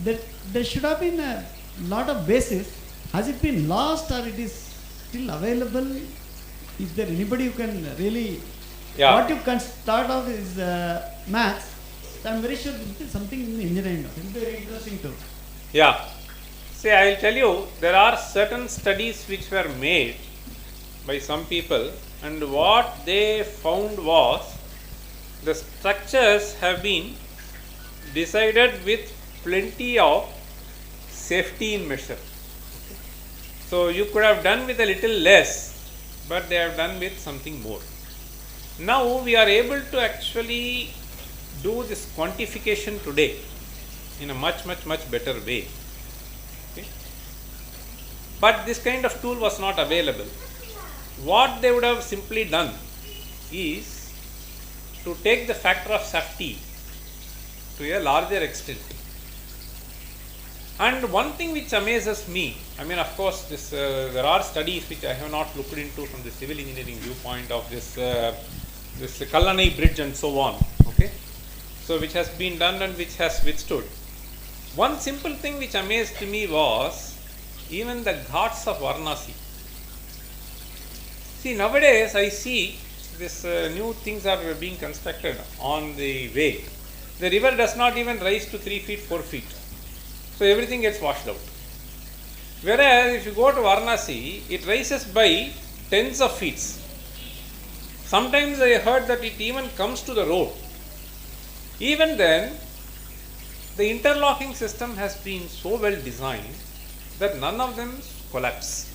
that. There should have been a lot of basis. Has it been lost or it is still available? Is there anybody who can really? Yeah. What you can start off is maths. I'm very sure it is something in engineering. It will be very interesting too. Yeah. See, I will tell you, there are certain studies which were made by some people, and what they found was the structures have been decided with plenty of safety in measure. So you could have done with a little less, but they have done with something more. Now we are able to actually do this quantification today in a much better way. Okay. But this kind of tool was not available. What they would have simply done is to take the factor of safety to a larger extent. And one thing which amazes me, I mean, of course, this there are studies which I have not looked into from the civil engineering viewpoint of this Kallanai bridge and so on. Okay, so which has been done and which has withstood. One simple thing which amazed me was even the ghats of Varanasi. See, nowadays I see this new things are being constructed on the way. The river does not even rise to 3 feet, 4 feet. So everything gets washed out. Whereas if you go to Varanasi, it rises by tens of feet. Sometimes I heard that it even comes to the road. Even then, the interlocking system has been so well designed that none of them collapse.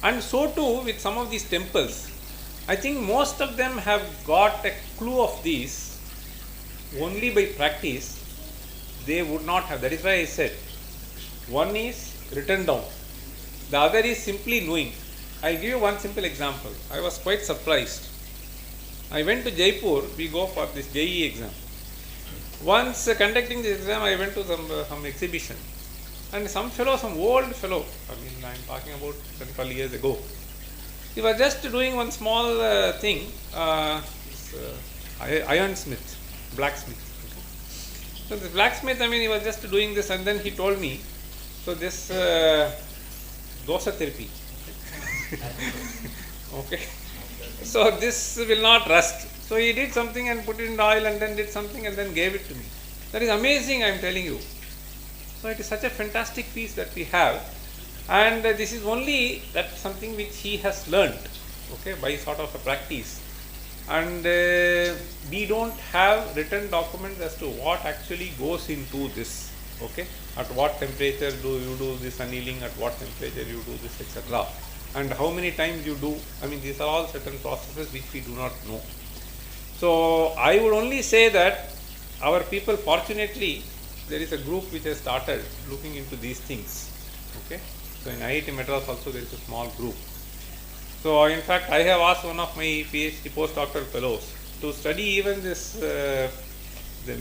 And so too with some of these temples. I think most of them have got a clue of these only by practice. They would not have. That is why I said, one is written down, the other is simply knowing. I will give you one simple example. I was quite surprised. I went to Jaipur, we go for this JEE exam. Once conducting this exam, I went to some exhibition, and some fellow, some old fellow, I mean I am talking about 10-12 years ago, he was just doing one small thing, ironsmith, blacksmith. So this blacksmith, I mean, he was just doing this, and then he told me, so this dosa therapy, okay, so this will not rust. So he did something and put it in the oil and then did something and then gave it to me. That is amazing, I am telling you. So it is such a fantastic piece that we have, and this is only that something which he has learnt, okay, by sort of a practice. And we don't have written documents as to what actually goes into this, okay, at what temperature do you do this annealing, at what temperature you do this, etc., and how many times you do. I mean, these are all certain processes which we do not know. So I would only say that our people, fortunately, there is a group which has started looking into these things, okay. So in IIT Madras also there is a small group. So in fact, I have asked one of my PhD postdoctoral fellows to study even this, the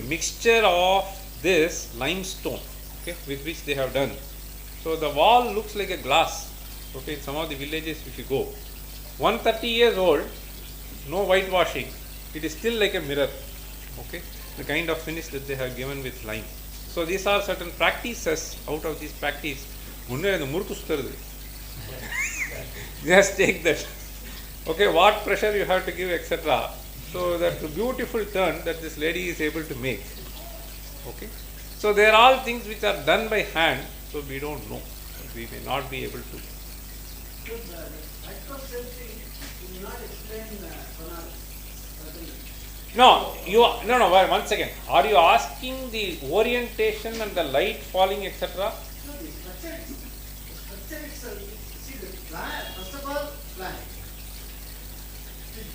mixture of this limestone, okay, with which they have done. So the wall looks like a glass, okay, in some of the villages if you go. 130 years old, no whitewashing, it is still like a mirror, okay, the kind of finish that they have given with lime. So these are certain practices. Out of this practice, just take that, okay, what pressure you have to give, etc. So that beautiful turn that this lady is able to make, okay. So they are all things which are done by hand, so we don't know, we may not be able to. No, one second. Are you asking the orientation and the light falling, etc.? No, the structure itself, see the plan, first of all, plan.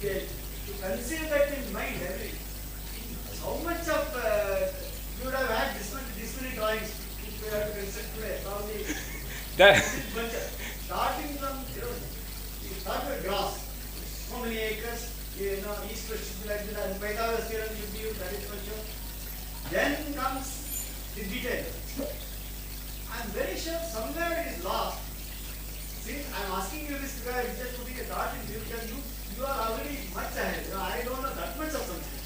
To conceive that in mind, how much of you would have had this many drawings which we have to construct today, probably. Starting from, you start with grass, how many acres, east west should be like that, and Pythagoras theorem should be used, that is for sure. Then comes the detail. I am very sure somewhere it is lost. See, I am asking you this because I am just putting a thought in you because you are already much ahead. I don't know that much of something.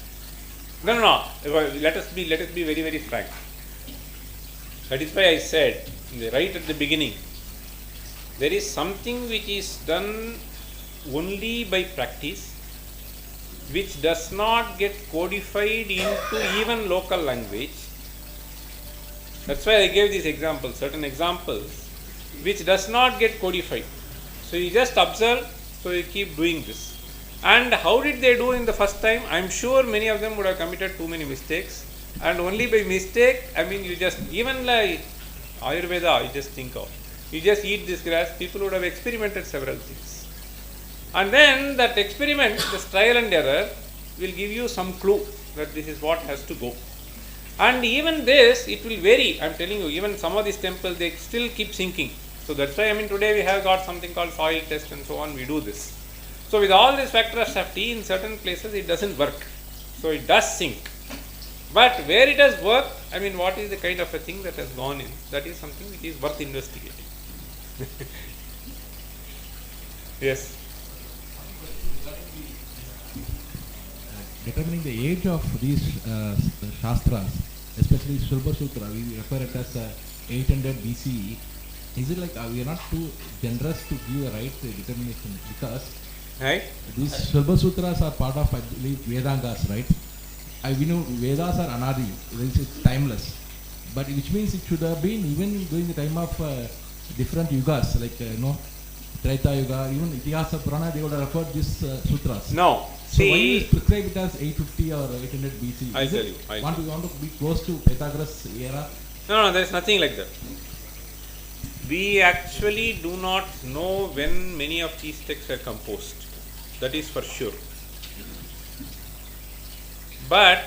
No. Let us be very, very frank. That is why I said right at the beginning, there is something which is done only by practice, which does not get codified into even local language. That's why I gave these examples, certain examples, which does not get codified. So you just observe, so you keep doing this. And how did they do in the first time? I am sure many of them would have committed too many mistakes. And only by mistake, you just, even like Ayurveda, you just think of. You just eat this grass, people would have experimented several things. And then that experiment, this trial and error, will give you some clue that this is what has to go. And even this, it will vary. I am telling you, even some of these temples, they still keep sinking. So that's why, today we have got something called soil test and so on, we do this. So with all this factor of safety, in certain places it doesn't work. So it does sink. But where it has worked, what is the kind of a thing that has gone in, that is something which is worth investigating. Yes. Determining the age of these Shastras, especially Shulba Sutra, we refer it as 800 BCE. Is it like we are not too generous to give a right determination? Because these Shulba Sutras are part of, I believe, Vedangas, right? We know Vedas are Anadi, it's timeless. But which means it should have been even during the time of different yugas, like Treta Yuga, even Itihasa Purana, they would have referred these sutras. No. So why you prescribe it as 850 or 800 BC? I'll tell you. Want to be close to Pythagoras era? No, there is nothing like that. We actually do not know when many of these texts are composed. That is for sure. But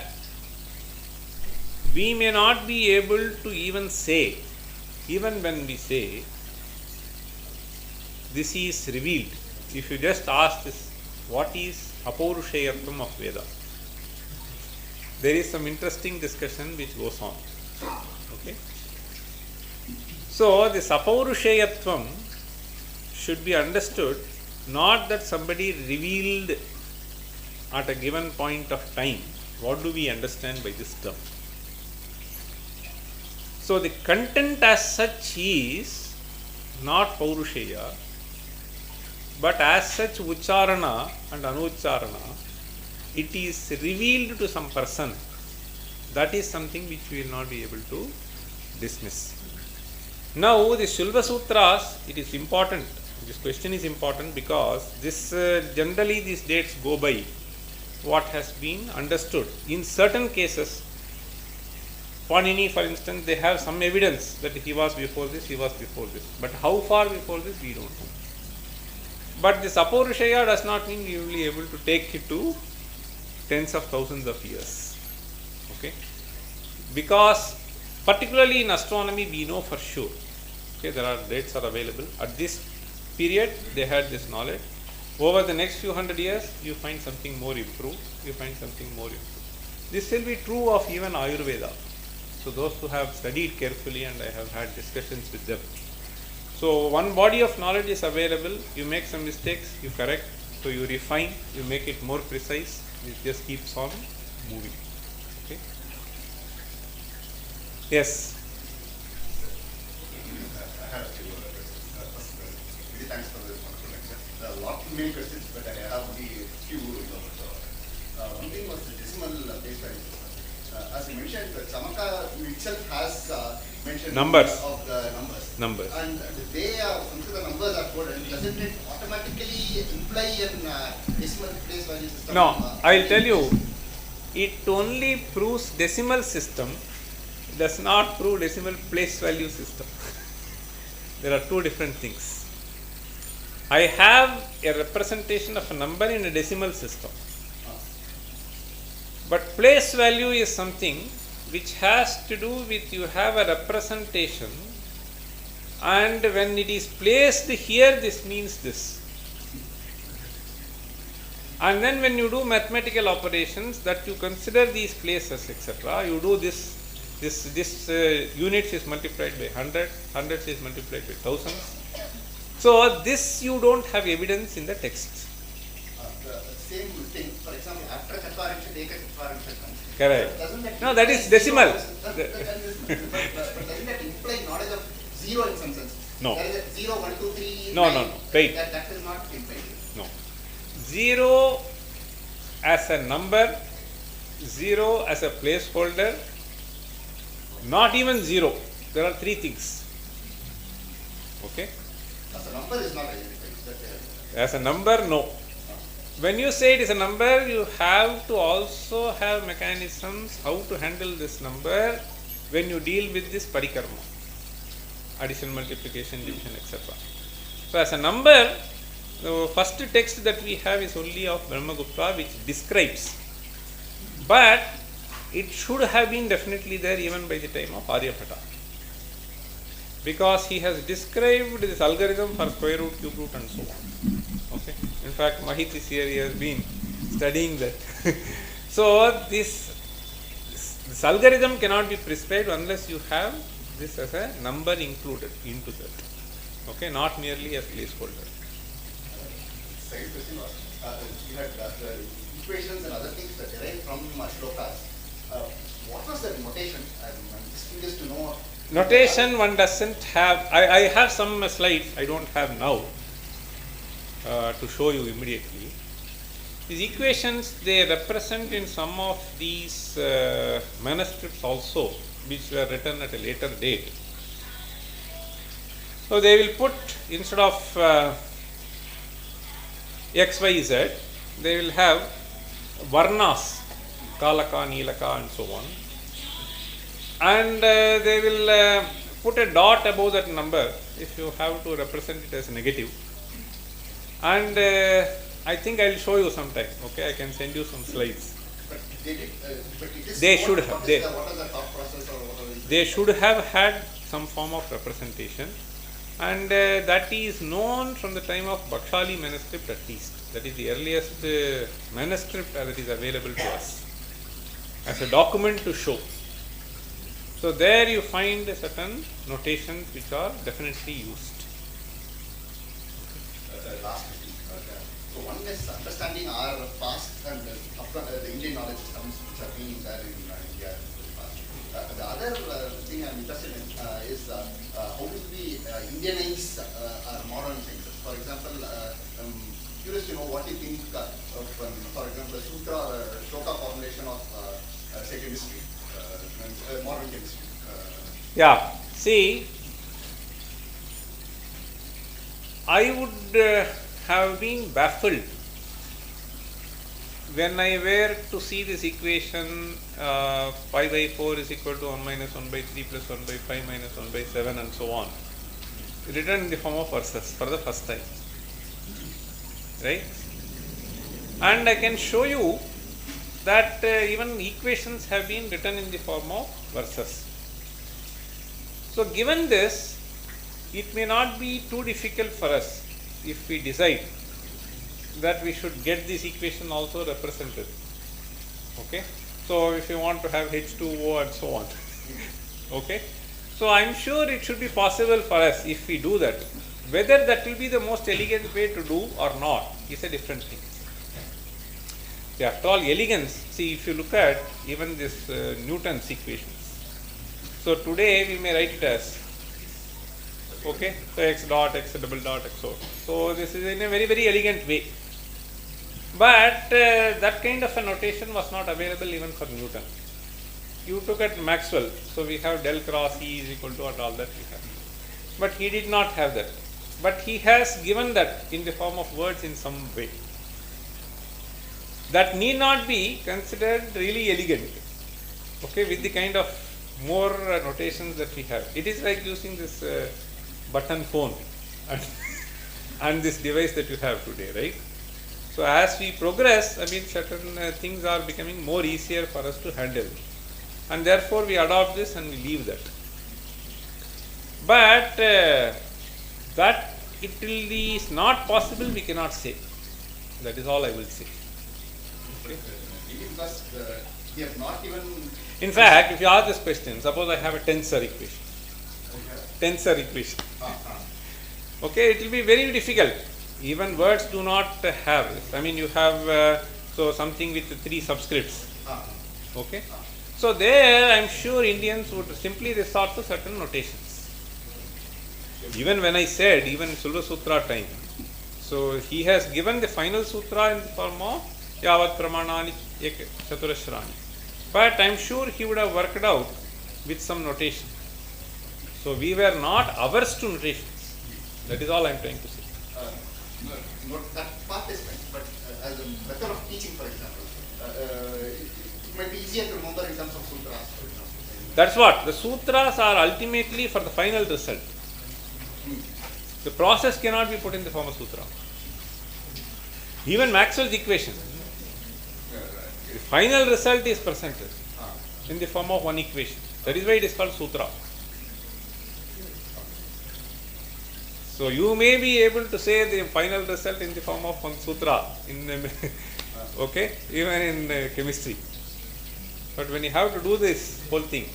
we may not be able to even say, even when we say this is revealed, if you just ask this, what is Apaurushayatvam of Veda? There is some interesting discussion which goes on. Okay? So this Apaurushayatvam should be understood not that somebody revealed at a given point of time. What do we understand by this term? So the content as such is not Paurushaya, but as such Ucharana and Anucharana, it is revealed to some person. That is something which we will not be able to dismiss. Now the Shulva Sutras, it is important. This question is important because this generally these dates go by what has been understood. In certain cases, Panini, for instance, they have some evidence that he was before this, he was before this. But how far before this, we don't know. But this Apaurushaya does not mean we will be able to take it to tens of thousands of years. Okay? Because particularly in astronomy, we know for sure. Okay, there are dates are available. At this period, they had this knowledge. Over the next few hundred years, you find something more improved. You find something more improved. This will be true of even Ayurveda. So those who have studied carefully, and I have had discussions with them. So one body of knowledge is available. You make some mistakes, you correct. So you refine, you make it more precise. It just keeps on moving. Okay. Yes. I have a few questions. Really thanks for this wonderful lecture. There are a lot of main questions, but I have only a few. One thing was the decimal place value. As you mentioned, the Chamaka itself has mentioned numbers of the numbers. And the way the numbers are coded, doesn't it automatically imply a decimal place value system? No, I will tell you, it only proves decimal system, does not prove decimal place value system. There are two different things. I have a representation of a number in a decimal system. But place value is something which has to do with you have a representation, and when it is placed here, this means this. And then when you do mathematical operations that you consider these places, etc., you do this This units is multiplied by 100, hundreds is multiplied by thousands. So this you don't have evidence in the text. The same thing, for example, after Katvarincha, take a Katvarincha. Correct. Doesn't that No, that imply is decimal. but doesn't that imply knowledge of zero in some sense? No. There is a 0, 1, 2, 3. No, 9. no, no. Wait. That is not implied. No. 0 as a number, 0 as a placeholder, not even 0. There are three things. Okay? As a number is not identified. Is that As a number, no. When you say it is a number, you have to also have mechanisms how to handle this number when you deal with this parikarma. Addition, multiplication, division, etc. So as a number, the first text that we have is only of Brahmagupta, which describes. But it should have been definitely there even by the time of Aryabhata. Because he has described this algorithm for square root, cube root and so on. Okay. In fact, Mahit is here, he has been studying that. So this algorithm cannot be prescribed unless you have this as a number included into that. Okay, not merely as placeholder. second question was, you had the equations and other things that derived from shlokas. What was the notation? I'm just curious to know. Notation one doesn't have. I have some slides I don't have now to show you immediately. These equations, they represent in some of these manuscripts also, which were written at a later date. So they will put, instead of X, Y, Z, they will have varnas, kalaka, nilaka and so on. And they will put a dot above that number if you have to represent it as negative. And I think I will show you sometime. Okay, I can send you some slides. But it is They what, should what have. is They, the, what is the thought process or what is they should have had some form of representation, and that is known from the time of Bakshali manuscript at least. That is the earliest manuscript that is available to us as a document to show. So there you find certain notations which are definitely used. last question. So one is understanding our past and the Indian knowledge systems which have been there in India in the past. The other thing I'm interested in is how do we Indianize our modern sciences? For example, I'm curious to know what you think of, for example, a sutra or a shloka formulation of say chemistry, modern chemistry. Yeah, see, I would have been baffled when I were to see this equation 5 by 4 is equal to 1 minus 1 by 3 plus 1 by 5 minus 1 by 7 and so on, written in the form of verses for the first time, right? And I can show you that even equations have been written in the form of verses. So given this, it may not be too difficult for us if we decide that we should get this equation also represented. Okay, so if you want to have H2O and so on. Okay, so I'm sure it should be possible for us if we do that. Whether that will be the most elegant way to do or not is a different thing. See, after all, elegance, see, if you look at even this Newton's equations. So today we may write it as, okay, so x dot, x double dot, x so. So this is in a very, very elegant way. But that kind of a notation was not available even for Newton. You took at Maxwell, so we have del cross E is equal to and all that we have. But he did not have that. But he has given that in the form of words in some way. That need not be considered really elegant, okay, with the kind of more notations that we have. It is like using this button phone and this device that you have today, right? So as we progress, I mean, certain things are becoming more easier for us to handle, and therefore we adopt this and we leave that. But that it is not possible, we cannot say. That is all I will say. Okay. Because We have not even. In fact, if you ask this question, suppose I have a tensor equation. Tensor equation. Okay, it will be very difficult. Even words do not have this. I mean, you have so something with 3 subscripts. Okay. So there, I am sure Indians would simply resort to certain notations. Even when I said, even Sulva Sutra time, so he has given the final sutra in the form of Yavat Pramanani Chaturashrani. But I am sure he would have worked out with some notation. So we were not averse to notations. That is all I am trying to say. Not that part is fine, but as a method of teaching, for example, it might be easier to remember in terms of sutras, for example. That's what. The sutras are ultimately for the final result. The process cannot be put in the form of sutra. Even Maxwell's equation, the final result is presented in the form of one equation. That is why it is called sutra. So you may be able to say the final result in the form of one sutra in okay, even in chemistry. But when you have to do this whole thing.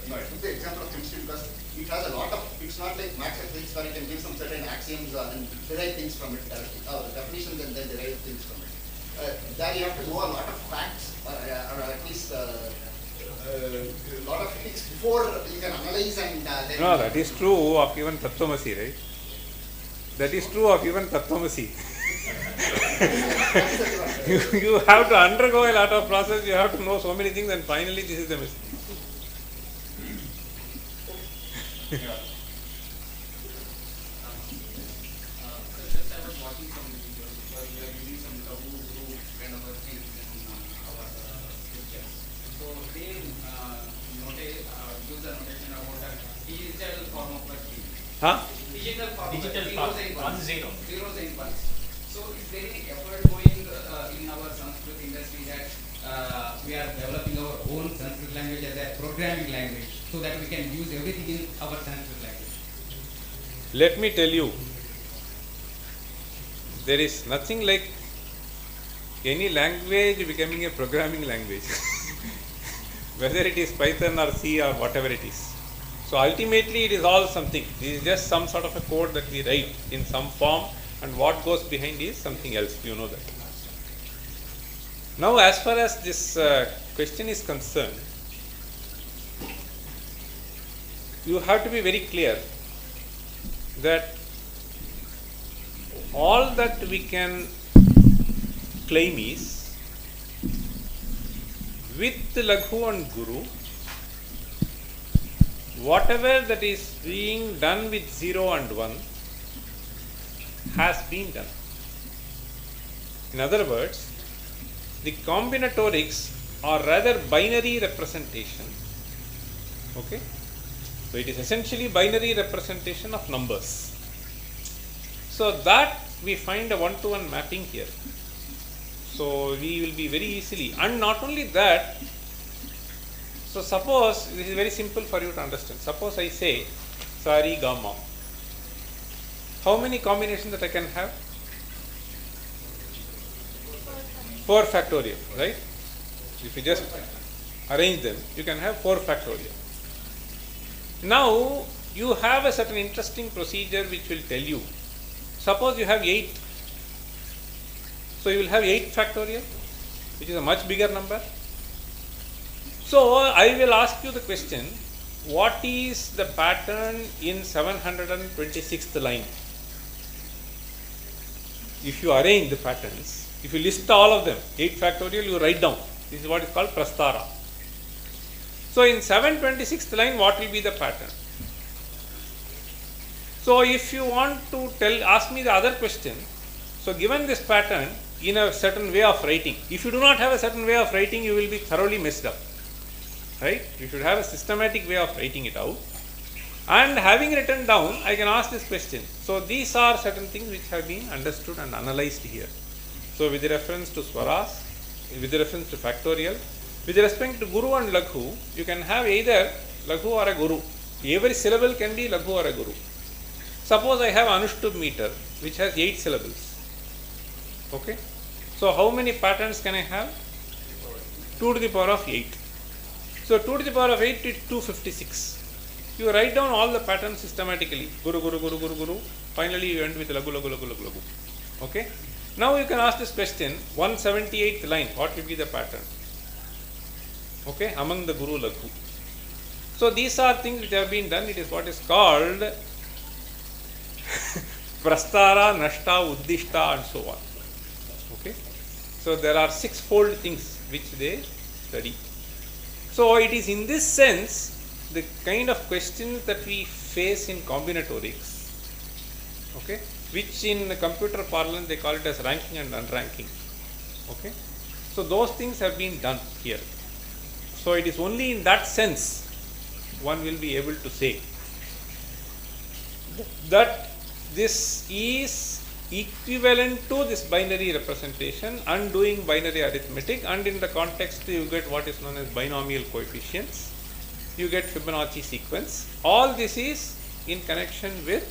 No, I took the example of chemistry because it has a lot of, it's not like Max physics where you can give some certain axioms and derive things from it, definitions and then derive things from it. There you have to know a lot of facts or at least a lot of things before you can analyze and then... No, that is true of even Tattvamasi, right? That is true of even Tattvamasi. you have to undergo a lot of process, you have to know so many things and finally this is the mistake. Just I was watching some videos where we are using some Lagu Guru kind of a thing in our scriptures. So they use the notation about a digital form of a key. Huh? Digital form Digital zeros form, and 1 ones. 0. Zeros and ones. So is there any effort going in our Sanskrit industry that we are developing our own Sanskrit language as a programming language so that we can use everything in our Sanskrit language? Let me tell you, there is nothing like any language becoming a programming language, whether it is Python or C or whatever it is. So ultimately it is all something. This is just some sort of a code that we write in some form, and what goes behind is something else. You know that. Now as far as this question is concerned, you have to be very clear that all that we can claim is with Laghu and Guru, whatever that is being done with 0 and 1 has been done. In other words, the combinatorics are rather binary representation. Okay? So it is essentially binary representation of numbers. So that we find a one-to-one mapping here. So we will be very easily, and not only that, so suppose, this is very simple for you to understand. Suppose I say Sari Gama. How many combinations that I can have? 4 factorial, right? If you just arrange them, you can have 4 factorial. Now, you have a certain interesting procedure which will tell you. Suppose you have 8. So, you will have 8 factorial, which is a much bigger number. So, I will ask you the question, what is the pattern in 726th line? If you arrange the patterns, if you list all of them, 8 factorial, you write down. This is what is called prastara. So, in 726th line, what will be the pattern? So, if you want to ask me the other question, so given this pattern in a certain way of writing, if you do not have a certain way of writing, you will be thoroughly messed up. Right? You should have a systematic way of writing it out. And having written down, I can ask this question. So, these are certain things which have been understood and analyzed here. So, with reference to swaras, with reference to factorial, with respect to Guru and Laghu, you can have either Laghu or a Guru. Every syllable can be Laghu or a Guru. Suppose I have Anushtup meter, which has 8 syllables. Okay? So, how many patterns can I have? 2 to the power of 8. So 2 to the power of 8 is 256. You write down all the patterns systematically. Guru, Guru, Guru, Guru, Guru. Finally you end with Lagu, Lagu, Lagu, Lagu, Lagu. Okay? Now you can ask this question, 178th line, what will be the pattern? Okay? Among the Guru Lagu. So these are things which have been done. It is what is called Prastara, Nashta, Uddishta and so on. Okay? So there are sixfold things which they study. So it is in this sense the kind of questions that we face in combinatorics, okay, which in computer parlance they call it as ranking and unranking. Okay? So those things have been done here. So it is only in that sense one will be able to say that this is equivalent to this binary representation, undoing binary arithmetic, and in the context you get what is known as binomial coefficients, you get Fibonacci sequence. All this is in connection with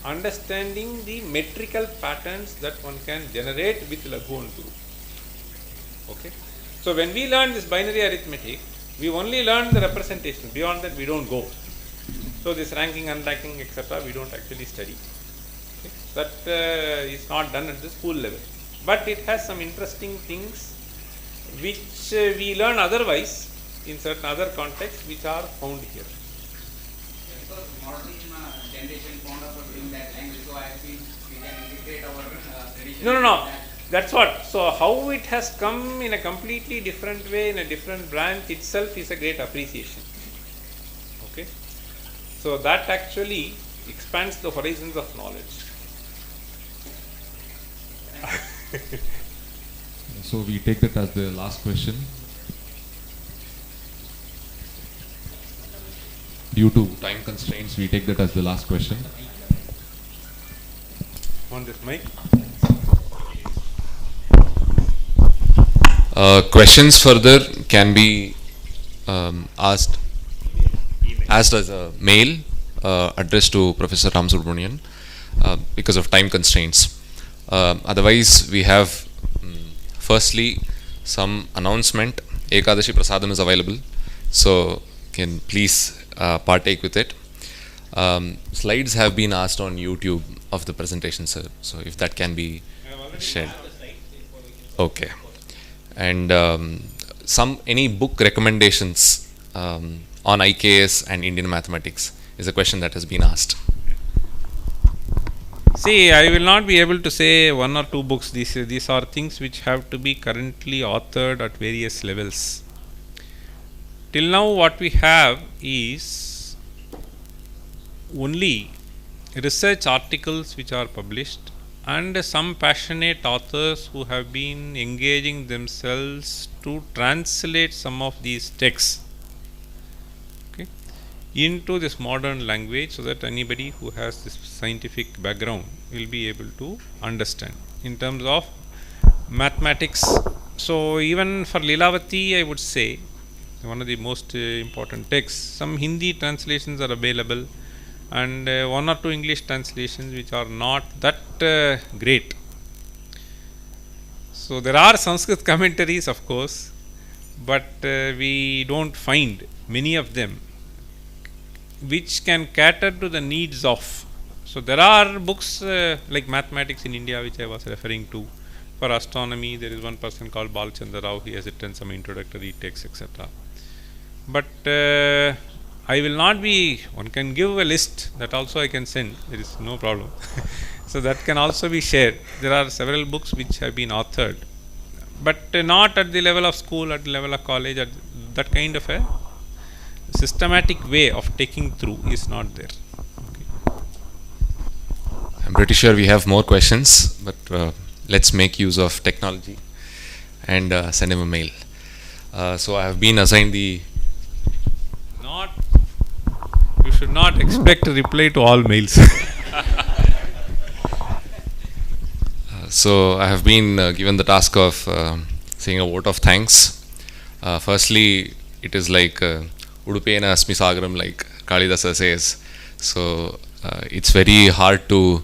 understanding the metrical patterns that one can generate with Laghu and Guru. Okay? So when we learn this binary arithmetic, we only learn the representation. Beyond that we don't go. So this ranking, unranking, etc. we don't actually study. Okay? That is not done at the school level. But it has some interesting things which we learn otherwise in certain other contexts which are found here. Because modern generation found out doing that language, so I think we can integrate our tradition. No. That's what. So how it has come in a completely different way, in a different branch itself is a great appreciation. Okay. So that actually expands the horizons of knowledge. So we take that as the last question. Due to time constraints, we take that as the last question. On this mic. Questions further can be asked as a mail addressed to Professor Ramasubramanian because of time constraints. Otherwise, we have firstly some announcement. Ekadashi Prasadam is available, so can please partake with it. Slides have been asked on YouTube of the presentation, sir. So if that can be shared. Okay. And any book recommendations on IKS and Indian mathematics is a question that has been asked. See, I will not be able to say one or two books. These are things which have to be currently authored at various levels. Till now what we have is only research articles which are published and some passionate authors who have been engaging themselves to translate some of these texts, okay, into this modern language so that anybody who has this scientific background will be able to understand in terms of mathematics. So even for Lilavati, I would say one of the most important texts, some Hindi translations are available and one or two English translations which are not that great. So there are Sanskrit commentaries, of course, but we don't find many of them which can cater to the needs of. So there are books like mathematics in India which I was referring to. For astronomy, there is one person called Balchandra Rao. He has written some introductory texts, etc. But I will not be, one can give a list, that also I can send, there is no problem. So that can also be shared. There are several books which have been authored, but not at the level of school, at the level of college, at that kind of a systematic way of taking through is not there. Okay. I'm pretty sure we have more questions, but let's make use of technology and send him a mail. So I have been assigned the... You should not expect a reply to all mails. So I have been given the task of saying a vote of thanks. Firstly, it is like Udupena Asmi Sagaram, like Kalidasa says. So it's very hard to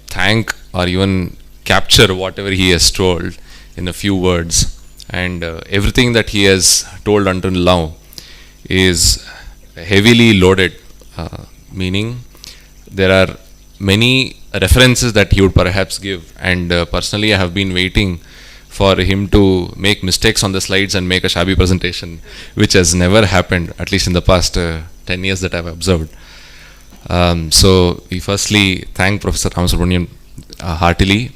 thank or even capture whatever he has told in a few words. and everything that he has told until now is heavily loaded, meaning there are many references that he would perhaps give, and personally I have been waiting for him to make mistakes on the slides and make a shabby presentation, which has never happened, at least in the past 10 years that I have observed. So we firstly thank Professor Ramasubramanian heartily,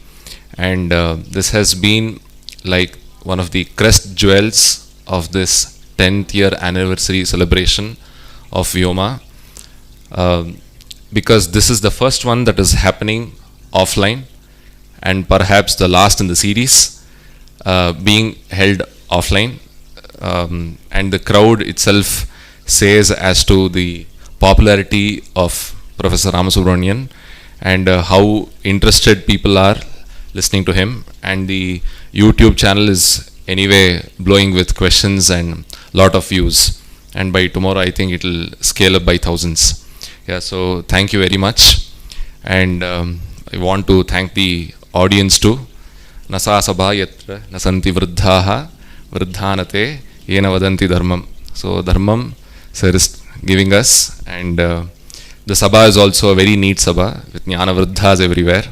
and this has been like one of the crest jewels of this 10th year anniversary celebration of Vyoma, because this is the first one that is happening offline, and perhaps the last in the series being held offline, and the crowd itself says as to the popularity of Professor Ramasubramanian and how interested people are listening to him, and the YouTube channel is anyway blowing with questions and lot of views, and by tomorrow I think it will scale up by thousands. Yeah, so thank you very much, and I want to thank the audience too. Nasa sabha yatra nasanti vruddhaha vruddhanate yena vadanti dharmam. So dharmam sir is giving us, and the sabha is also a very neat sabha with jnana vruddhas everywhere.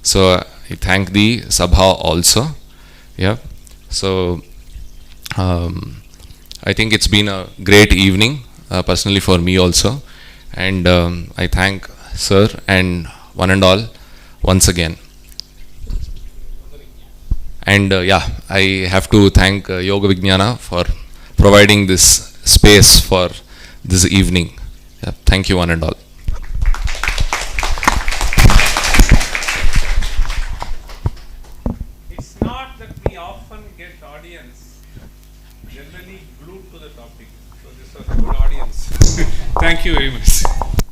So I thank the sabha also. Yeah. So I think it's been a great evening personally for me also, and I thank sir and one and all once again. And yeah, I have to thank Yoga Vijnana for providing this space for this evening. Yeah, thank you one and all. It's not that we often get audience generally glued to the topic. So this was a good audience. Thank you very much.